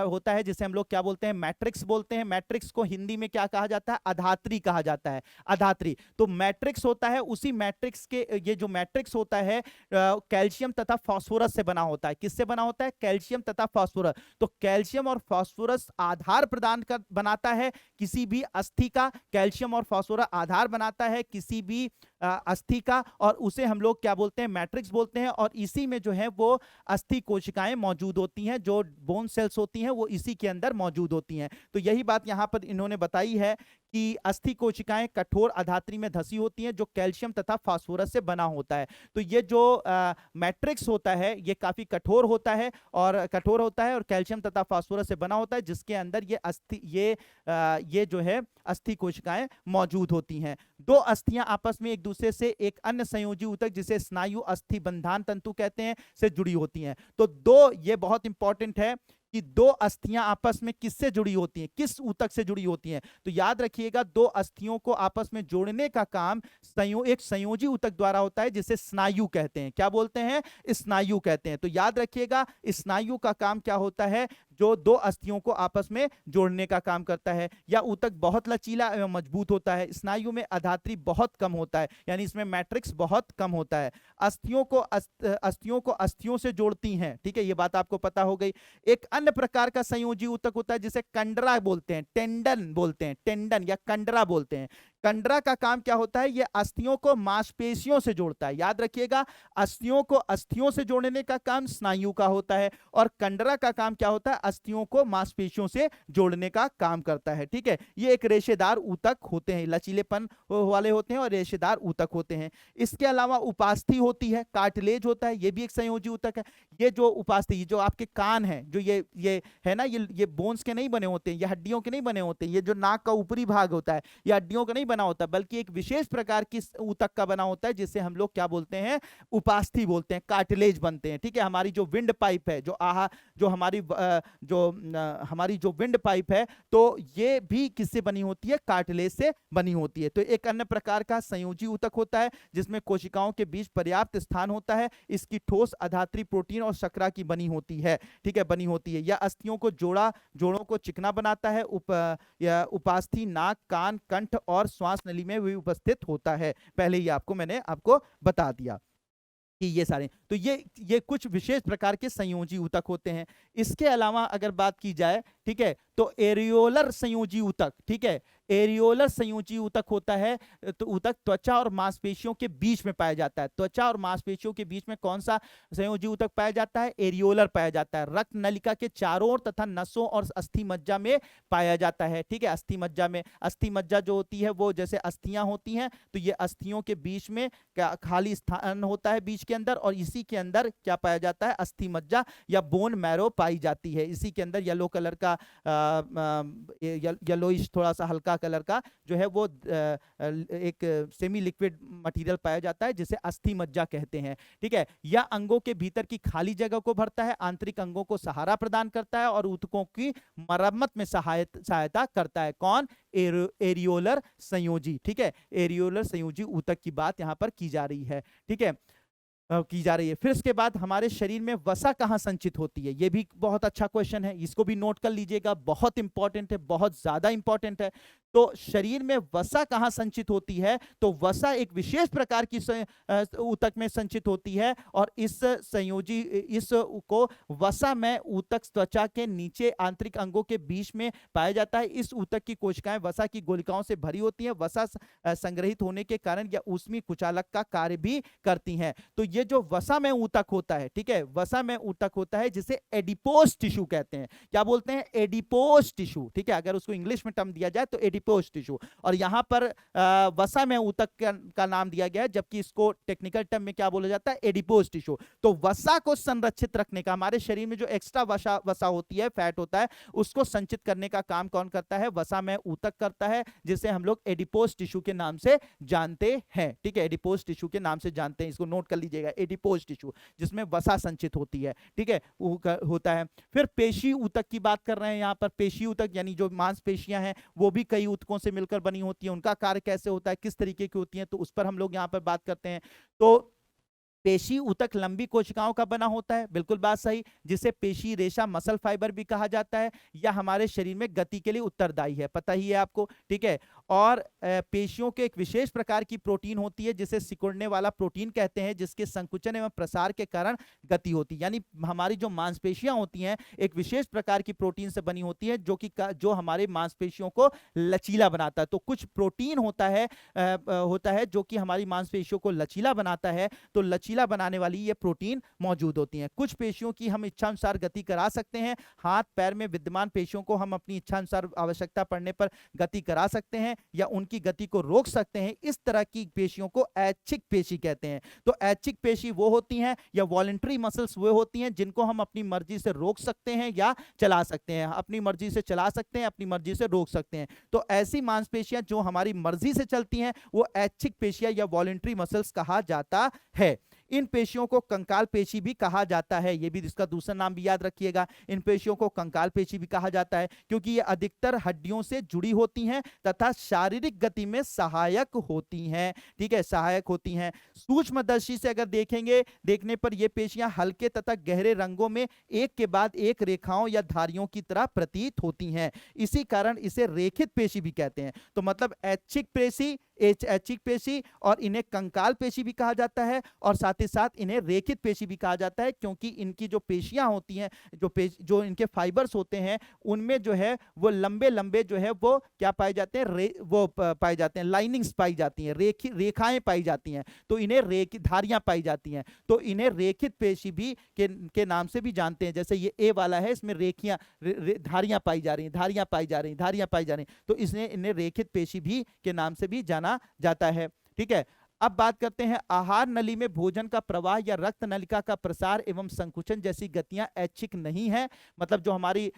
S1: होता है जिसे हम लोग क्या बोलते हैं, मैट्रिक्स बोलते हैं। मैट्रिक्स को हिंदी में क्या कहा जाता है, अधात्री कहा जाता है, अधात्री। तो मैट्रिक्स होता है, उसी मैट्रिक्स के ये जो मैट्रिक्स होता है कैल्शियम तथा फास्फोरस से बना होता है। किससे बना होता है? कैल्शियम तथा फास्फोरस। तो कैल्शियम और फास्फोरस आधार प्रदान कर बनाता है किसी भी अस्थि का। कैल्शियम और फास्फोरस आधार बनाता है किसी भी अस्थि का, और उसे हम लोग क्या बोलते हैं, मैट्रिक्स बोलते हैं। और इसी में जो है वो अस्थि कोशिकाएं मौजूद होती हैं, जो बोन सेल्स होती हैं वो इसी के अंदर मौजूद होती हैं। तो यही बात यहां पर इन्होंने बताई है कि अस्थि कोशिकाएं कठोर अधात्री में धसी होती हैं जो कैल्शियम तथा फास्फोरस से बना होता है। तो ये जो मैट्रिक्स होता है ये काफी कठोर होता है और कैल्शियम तथा फास्फोरस से बना होता है, जिसके अंदर ये जो है अस्थि कोशिकाएं मौजूद होती हैं। दो अस्थियां आपस में एक दूसरे से एक अन्य संयोजी ऊतक जिसे स्नायु अस्थि बंधान तंतु कहते हैं से जुड़ी होती हैं। तो दो, ये बहुत इंपॉर्टेंट है कि दो अस्थियां आपस में किससे जुड़ी होती हैं, किस ऊतक से जुड़ी होती हैं। तो याद रखिएगा, दो अस्थियों को आपस में जोड़ने का काम एक संयोजी ऊतक द्वारा होता है जिसे स्नायु कहते हैं। क्या बोलते हैं? स्नायु कहते हैं। तो याद रखिएगा, स्नायु का काम क्या होता है, जो दो अस्थियों को आपस में जोड़ने का काम करता है। या ऊतक बहुत लचीला एवं मजबूत होता है। स्नायु में अधात्री बहुत कम होता है, यानी इसमें मैट्रिक्स बहुत कम होता है। अस्थियों को अस्थियों से जोड़ती हैं, ठीक है, ये बात आपको पता हो गई। एक अन्य प्रकार का संयोजी ऊतक होता है जिसे कंडरा बोलते हैं, टेंडन बोलते हैं, टेंडन या कंडरा बोलते हैं। कंडरा का काम क्या होता है, ये अस्थियों को मांसपेशियों से जोड़ता है। याद रखिएगा, अस्थियों को अस्थियों से जोड़ने का काम स्नायु का होता है, और कंडरा का काम क्या होता है, अस्थियों को मांसपेशियों से जोड़ने का काम करता है। ठीक है, ये एक रेशेदार ऊतक होते हैं, लचीलेपन वाले होते हैं और रेशेदार ऊतक होते हैं। इसके अलावा उपास्थि होती है, कार्टिलेज होता है, ये भी एक संयोजी ऊतक है। ये जो उपास्थि, जो आपके कान है, जो ये है ना, ये बोन्स के नहीं बने होते, ये हड्डियों के नहीं बने होते, ये जो नाक का ऊपरी भाग होता है ये हड्डियों का नहीं बना होता, बल्कि एक विशेष प्रकार की ऊतक का बना होता है, जिसे हम लोग क्या बोलते हैं, उपास्थि बोलते हैं, कार्टिलेज बनते हैं। ठीक है, हमारी जो विंड पाइप है, जो हमारी जो विंड पाइप है, तो ये भी किससे बनी होती है, कार्टिलेज से बनी होती है। तो एक अन्य प्रकार का संयोजी ऊतक होता है जिसमें कोशिकाओं के बीच पर्याप्त स्थान होता है। इसकी ठोस अधात्री प्रोटीन और शर्करा की बनी होती है। ठीक है, बनी होती है। यह अस्थियों को जोड़ों को चिकना बनाता है। उपास्थि नाक, कान, कंठ और श्वास नली में भी उपस्थित होता है। पहले ही मैंने आपको बता दिया कि ये सारे, तो ये कुछ विशेष प्रकार के संयोजी ऊतक होते हैं। इसके अलावा अगर बात की जाए, ठीक है, तो एरियोलर संयोजी ऊतक, ठीक है, एरियोलर संयोजी ऊतक होता है, तो ऊतक त्वचा और मांसपेशियों के बीच में पाया जाता है। त्वचा और मांसपेशियों के बीच में कौन सा संयोजी ऊतक पाया जाता है, एरियोलर पाया जाता है। रक्त नलिका के चारों ओर तथा नसों और अस्थि मज्जा में पाया जाता है। ठीक है, अस्थि मज्जा में, अस्थि मज्जा जो होती है वो जैसे अस्थियां होती हैं, तो ये अस्थियों के बीच में खाली स्थान होता है बीच के अंदर, और इसी के अंदर क्या पाया जाता है, अस्थि मज्जा या बोन मैरो पाई जाती है। इसी के अंदर येलो कलर का, येलोइश थोड़ा सा हल्का कलर का जो है वो एक सेमी लिक्विड मटेरियल पाया जाता है, जिसे अस्थि मज्जा कहते हैं। ठीक है, यह अंगों के भीतर की खाली जगह को भरता है, आंतरिक अंगों को सहारा प्रदान करता है और ऊतकों की मरम्मत में सहायता करता है। कौन, एरियोलर संयोजी। ठीक है, एरियोलर संयोजी ऊतक की बात यहां पर की जा रही है। ठीक है, की जा रही है। फिर इसके बाद हमारे शरीर में वसा कहाँ संचित होती है, ये भी बहुत अच्छा क्वेश्चन है, इसको भी नोट कर लीजिएगा, बहुत इंपॉर्टेंट है, बहुत ज्यादा इंपॉर्टेंट है। तो शरीर में वसा कहाँ संचित होती है, तो वसा एक विशेष प्रकार की ऊतक में संचित होती है, और इस को वसा में ऊतक त्वचा के नीचे आंतरिक अंगों के बीच में पाया जाता है। इस ऊतक की कोशिकाएं वसा की गोलिकाओं से भरी होती हैं। वसा संग्रहित होने के कारण यह ऊष्मी कुचालक का कार्य भी करती हैं। तो ये जो वसा में ऊतक होता है, ठीक है, वसा में ऊतक होता है जिसे एडिपोस टिश्यू कहते हैं। क्या बोलते हैं, एडिपोस टिश्यू। ठीक है, अगर उसको इंग्लिश में टर्म दिया जाए तो एडिपोस टिश्यू, और यहां पर वसा में ऊतक का नाम दिया गया है, जबकि इसको टेक्निकल टर्म में क्या बोला जाता है, एडिपोस टिश्यू। तो वसा को संरक्षित रखने का, हमारे शरीर में जो एक्स्ट्रा वसा होती है, फैट होता है, उसको संचित करने का काम कौन करता है, वसा में ऊतक करता है, जिसे हम लोग एडिपोस टिश्यू के नाम से जानते हैं। ठीक है, एडिपोस टिश्यू के नाम से जानते हैं, इसको नोट कर लीजिए, एडिपोज टिश्यू, जिसमें वसा संचित होती है। ठीक है, होता है। फिर पेशी ऊतक की बात कर रहे हैं यहां पर। पेशी ऊतक यानी जो मांसपेशियां हैं वो भी कई ऊतकों से मिलकर बनी होती है। उनका कार्य कैसे होता है, किस तरीके की होती है, तो उस पर हम लोग यहां पर बात करते हैं। तो पेशी ऊतक लंबी कोशिकाओं का बना होता है, बिल्कुल बात सही, जिसे पेशी रेशा मसल फाइबर भी कहा जाता है, या हमारे शरीर में गति के लिए उत्तरदायी है, पता ही है आपको। ठीक है, और पेशियों के एक विशेष प्रकार की प्रोटीन होती है जिसे सिकुड़ने वाला प्रोटीन कहते हैं, जिसके संकुचन एवं प्रसार के कारण गति होती है। यानी हमारी जो मांसपेशियां होती हैं एक विशेष प्रकार की प्रोटीन से बनी होती है, जो हमारे मांसपेशियों को लचीला बनाता है। तो कुछ प्रोटीन होता है जो कि हमारी मांसपेशियों को लचीला बनाता है, तो लचीला बनाने वाली ये प्रोटीन मौजूद होती हैं। कुछ पेशियों की हम इच्छानुसार गति करा सकते हैं। हाथ पैर में विद्यमान पेशियों को हम अपनी इच्छानुसार आवश्यकता पड़ने पर गति करा सकते हैं या उनकी गति को रोक सकते हैं। इस तरह की पेशियों को ऐच्छिक पेशी कहते हैं। तो ऐच्छिक पेशी वो होती हैं, या वॉलंटरी मसल्स वो होती हैं जिनको हम अपनी मर्जी से रोक सकते हैं या चला सकते हैं। अपनी मर्जी से चला सकते हैं, अपनी मर्जी से रोक सकते हैं। तो ऐसी मांसपेशियां जो हमारी मर्जी से चलती हैं वो ऐच्छिक पेशियां या वॉलंटरी मसल्स कहा जाता है। इन पेशियों को कंकाल पेशी भी कहा जाता है, ये भी इसका दूसरा नाम भी याद रखिएगा। इन पेशियों को कंकाल पेशी भी कहा जाता है क्योंकि ये अधिकतर हड्डियों से जुड़ी होती हैं तथा शारीरिक गति में सहायक होती हैं। ठीक है, सहायक होती हैं। सूक्ष्मदर्शी से अगर देखने पर ये पेशियां हल्के तथा गहरे रंगों में एक के बाद एक रेखाओं या धारियों की तरह प्रतीत होती हैं। इसी कारण इसे रेखित पेशी भी कहते हैं। तो मतलब ऐच्छिक पेशी, ऐच्छिक पेशी, और इन्हें कंकाल पेशी भी कहा जाता है, और साथ ही साथ इन्हें रेखित पेशी भी कहा जाता है, क्योंकि इनकी जो पेशियां होती हैं, जो इनके फाइबर्स होते हैं, उनमें जो है वो लंबे लंबे जो है वो क्या पाए जाते हैं, पाए जाते हैं, लाइनिंग्स पाई जाती हैं, रेखाएं पाई जाती हैं, तो इन्हें धारियां पाई जाती हैं, तो इन्हें रेखित पेशी भी के नाम से भी जानते हैं। जैसे ये ए वाला है, इसमें रेखियां धारियां पाई जा रही हैं, धारियां पाई जा रही हैं, धारियां पाई जा रही हैं, तो इसने इन्हें रेखित पेशी भी के नाम से भी जाना जाता है। ठीक है, अब बात करते हैं आहार नली में भोजन का प्रवाह या रक्त नलिका का प्रसार एवं संकुचन जैसी गतियां ऐच्छिक नहीं है। मतलब जो हमारे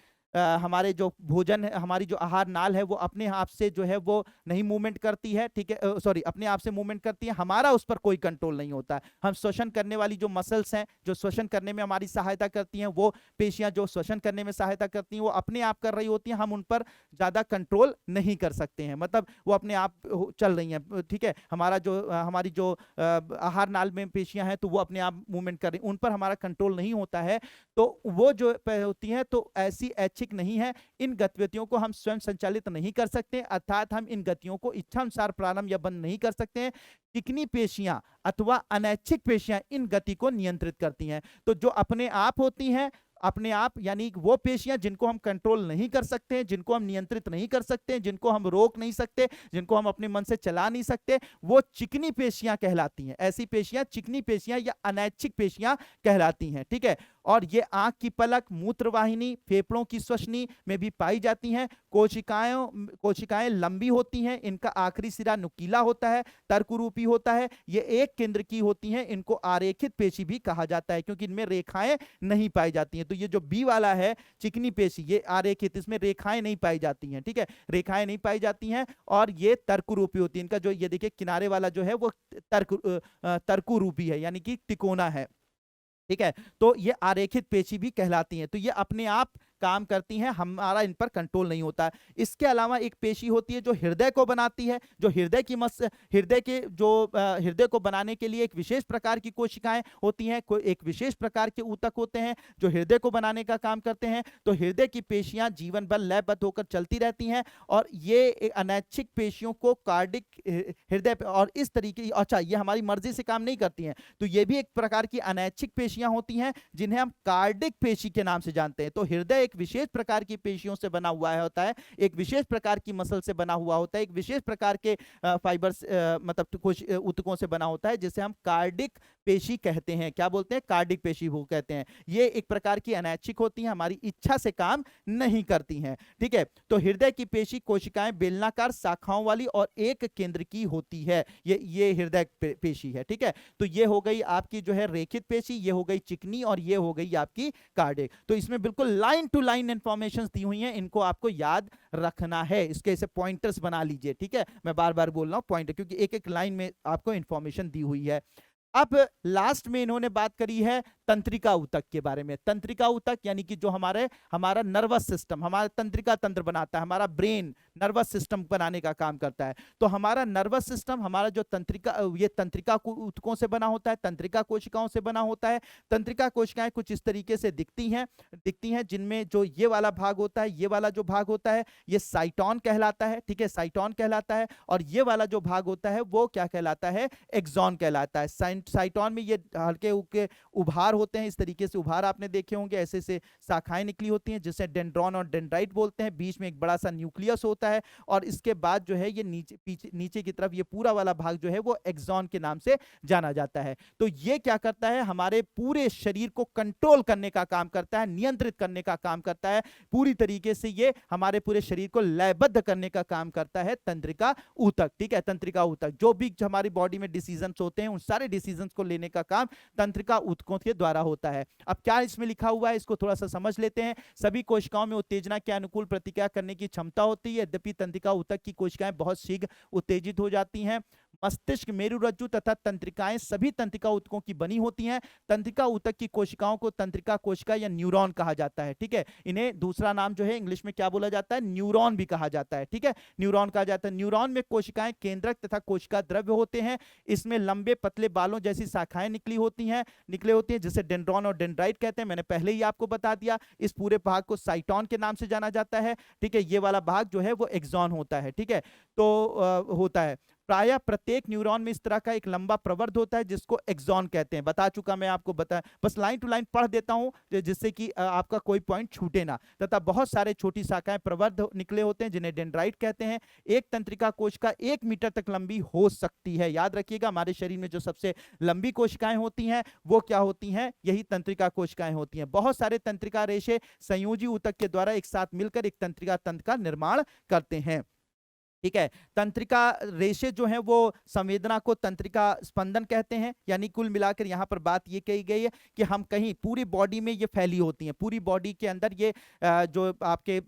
S1: जो भोजन है, हमारी जो आहार नाल है, वो अपने आप से जो है वो नहीं मूवमेंट करती है। ठीक है, सॉरी, अपने आप से मूवमेंट करती है, हमारा उस पर कोई कंट्रोल नहीं होता है। हम श्वसन करने वाली जो मसल्स हैं, जो श्वसन करने में हमारी सहायता करती हैं, वो पेशियां जो श्वसन करने में सहायता करती हैं, वो अपने आप कर रही होती हैं, हम उन पर ज्यादा कंट्रोल नहीं कर सकते हैं, मतलब वो अपने आप चल रही हैं। ठीक है, हमारी जो आहार नाल में पेशियां हैं, तो वो अपने आप मूवमेंट कर रही, उन पर हमारा कंट्रोल नहीं होता है, तो वो जो होती हैं, तो ऐसी ऐच्छिक नहीं है। इन गतिविधियों को हम स्वयं संचालित नहीं कर सकते, अर्थात हम इन गतियों को इच्छानुसार प्रारंभ या बंद नहीं कर सकते हैं। चिकनी पेशियां अथवा अनैच्छिक पेशियां इन गति को नियंत्रित करती हैं। तो जो अपने आप होती हैं, अपने आप यानी वो पेशियां जिनको हम कंट्रोल नहीं कर सकते हैं, जिनको हम नियंत्रित नहीं कर सकते, जिनको हम रोक नहीं सकते, जिनको हम अपने मन से चला नहीं सकते, वो चिकनी पेशियां कहलाती हैं। ऐसी पेशियां चिकनी पेशियां या अनैच्छिक पेशियां कहलाती हैं। ठीक है, और ये आंख की पलक, मूत्रवाहिनी, फेफड़ों की श्वसनी में भी पाई जाती हैं। कोशिकाएं लंबी होती हैं, इनका आखिरी सिरा नुकीला होता है, तर्करूपी होता है, ये एक केंद्र की होती हैं, इनको आरेखित पेशी भी कहा जाता है, क्योंकि इनमें रेखाएं नहीं पाई जाती हैं। तो ये जो बी वाला है चिकनी पेशी, ये आरेखित, इसमें रेखाएं नहीं पाई जाती हैं। ठीक है, रेखाएं नहीं पाई जाती हैं, और ये तर्करूपी होती है। इनका जो ये देखिए किनारे वाला जो है वो तर्करूपी है, यानी कि तिकोना है। ठीक है, तो ये आरेखित पेशी भी कहलाती हैं। तो ये अपने आप काम करती हैं, हमारा इन पर कंट्रोल नहीं होता है। इसके अलावा एक पेशी होती है जो हृदय को बनाती है, जो हृदय को बनाने के लिए एक विशेष प्रकार की कोशिकाएं होती हैं, एक विशेष प्रकार के ऊतक होते हैं जो हृदय को बनाने का काम करते हैं। तो हृदय की पेशियां जीवन भर लयबद्ध होकर चलती रहती हैं, और ये अनैच्छिक पेशियों को कार्डिक हृदय और इस तरीके, अच्छा ये हमारी मर्जी से काम नहीं करती हैं, तो ये भी एक प्रकार की अनैच्छिक पेशियां होती हैं जिन्हें हम कार्डिक पेशी के नाम से जानते हैं। तो हृदय एक विशेष प्रकार की पेशियों से बना हुआ होता है, एक विशेष प्रकार की मसल से बना हुआ होता है, एक विशेष प्रकार के फाइबर्स मतलब कुछ ऊतकों से बना होता है, जिसे हम कार्डिक पेशी कहते हैं। क्या बोलते हैं? कार्डिक पेशी वो कहते हैं। ये एक प्रकार की अनैच्छिक होती हैं, हमारी इच्छा से काम नहीं करती हैं। ठीक है, तो हृदय की पेशी कोशिकाएं बेलनाकार शाखाओं वाली और एक केंद्र की होती है। ये हृदय पेशी है। ठीक है, तो ये हो गई आपकी जो है रेखित पेशी, ये हो गई चिकनी, और ये हो गई आपकी कार्डिक। तो इसमें बिल्कुल लाइन टू लाइन इंफॉर्मेशन दी हुई हैं, इनको आपको याद रखना है, इसके ऐसे पॉइंटर्स बना लीजिए। ठीक है, मैं बार बार बोल रहा हूं पॉइंटर, क्योंकि एक एक लाइन में आपको इंफॉर्मेशन दी हुई है। अब लास्ट में इन्होंने बात करी है तंत्रिका ऊतक के बारे में। तंत्रिका ऊतक यानी कि जो हमारा नर्वस सिस्टम, हमारा तंत्रिका तंत्र बनाता है, हमारा ब्रेन नर्वस सिस्टम बनाने का काम करता है। तो हमारा नर्वस सिस्टम, हमारा जो ये तंत्रिका ऊतकों से बना होता है, तंत्रिका कोशिकाओं से बना होता है। तंत्रिका कोशिकाएं कुछ इस तरीके से दिखती हैं, जिनमें जो ये वाला भाग होता है, ये वाला जो भाग होता है, ये साइटोन कहलाता है। ठीक है, साइटोन कहलाता है, और ये वाला जो भाग होता है वो क्या कहलाता है? एक्सॉन कहलाता है। साइटोन में ये हल्के उके उभार होते हैं, इस तरीके से उभार आपने देखे होंगे, ऐसे से शाखाएं निकली होती हैं, जिसे डेंड्रॉन और डेंड्राइट बोलते हैं। बीच में एक बड़ा सा न्यूक्लियस होता है, और इसके बाद जो है ये नीचे की तरफ ये पूरा वाला भाग जो है वो एक्सॉन के नाम से जाना जाता है। तो ये क्या करता है? हमारे पूरे शरीर को कंट्रोल करने का काम करता है, नियंत्रित करने का काम करता है, पूरी तरीके से ये हमारे पूरे शरीर को लयबद्ध करने का काम करता है तंत्रिका ऊतक। ठीक है, तंत्रिका ऊतक जो भी हमारी बॉडी में डिसीजंस होते हैं, उन सारे डिसीजंस को लेने का काम तंत्रिका ऊतकों के द्वारा होता है। अब क्या इसमें लिखा हुआ है, इसको थोड़ा सा समझ लेते हैं। सभी कोशिकाओं में उत्तेजना के अनुकूल प्रतिक्रिया करने की क्षमता होती है, यद्यपि तंत्रिका ऊतक की कोशिकाएं बहुत शीघ्र उत्तेजित हो जाती हैं। मस्तिष्क, मेरुरज्जु तथा तंत्रिकाएं सभी तंत्रिका ऊतकों की बनी होती हैं। तंत्रिका ऊतक की कोशिकाओं को तंत्रिका कोशिका या न्यूरॉन कहा जाता है। ठीक है, इन्हें दूसरा नाम जो है इंग्लिश में क्या बोला जाता है? न्यूरॉन भी कहा जाता है। ठीक है, न्यूरॉन कहा जाता है। न्यूरॉन में कोशिकाएं केंद्रक तथा कोशिका द्रव्य होते हैं। इसमें लंबे पतले बालों जैसी शाखाएं निकले होती हैं, जिसे डेंड्रॉन और डेंड्राइट कहते हैं। मैंने पहले ही आपको बता दिया, इस पूरे भाग को साइटोन के नाम से जाना जाता है। ठीक है, ये वाला भाग जो है वो एक्सॉन होता है। ठीक है, तो होता है। प्रायः प्रत्येक न्यूरॉन में इस तरह का एक लंबा प्रवर्ध होता है जिसको एक्सॉन कहते हैं। बता चुका मैं आपको, बता बस लाइन टू लाइन पढ़ देता हूं जिससे कि आपका कोई पॉइंट छूटे ना। तथा बहुत सारे छोटी शाखाएं प्रवर्ध निकले होते हैं जिन्हें डेंड्राइट कहते हैं। एक तंत्रिका कोशिका 1 मीटर तक लंबी हो सकती है। याद रखिएगा, हमारे शरीर में जो सबसे लंबी कोशिकाएं होती हैं वो क्या होती हैं? यही तंत्रिका कोशिकाएं होती हैं। बहुत सारे तंत्रिका रेशे संयोजी ऊतक के द्वारा एक साथ मिलकर एक तंत्रिका तंत्र का निर्माण करते हैं। ठीक है, तंत्रिका रेशे जो हैं वो संवेदना को तंत्रिका स्पंदन कहते हैं। यानी कुल मिलाकर यहाँ पर बात ये कही गई है कि हम कहीं पूरी बॉडी में ये फैली होती हैं, पूरी बॉडी के अंदर ये जो आपके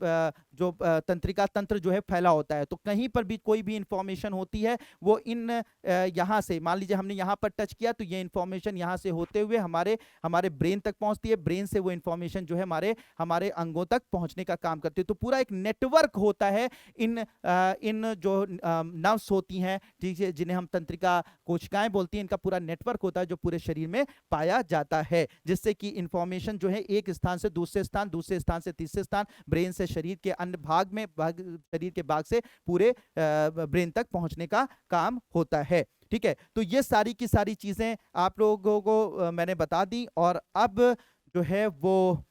S1: तंत्रिका तंत्र जो है फैला होता है। तो कहीं पर भी कोई भी इंफॉर्मेशन होती है वो इन यहाँ से, मान लीजिए हमने यहाँ पर टच किया तो ये इंफॉर्मेशन यहाँ से होते हुए हमारे ब्रेन तक पहुँचती है। ब्रेन से वो इंफॉर्मेशन जो है हमारे अंगों तक पहुँचने का काम करती है। तो पूरा एक नेटवर्क होता है इन जो नर्व्स होती हैं, ठीक है, जिन्हें हम तंत्रिका कोशिकाएं बोलती हैं, इनका पूरा नेटवर्क होता है जो पूरे शरीर में पाया जाता है, जिससे कि इंफॉर्मेशन जो है एक स्थान से दूसरे स्थान, दूसरे स्थान से तीसरे स्थान, ब्रेन से शरीर के अन्य भाग में, शरीर के भाग से पूरे ब्रेन तक पहुंचने का काम होता है। ठीक है, तो ये सारी की सारी चीजें आप लोगों को मैंने बता दी। और अब जो है वो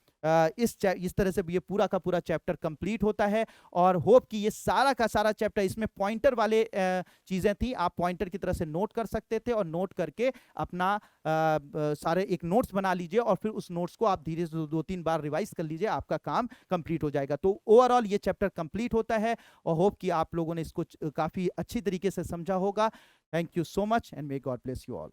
S1: इस तरह से ये पूरा का पूरा चैप्टर कंप्लीट होता है। और होप कि ये सारा का सारा चैप्टर, इसमें पॉइंटर वाले चीजें थी, आप पॉइंटर की तरह से नोट कर सकते थे और नोट करके अपना सारे एक नोट्स बना लीजिए और फिर उस नोट्स को आप धीरे से 2-3 बार रिवाइज कर लीजिए, आपका काम कंप्लीट हो जाएगा। तो ओवरऑल ये चैप्टर कंप्लीट होता है और होप कि आप लोगों ने इसको काफी अच्छी तरीके से समझा होगा। Thank you so much and may God bless you all.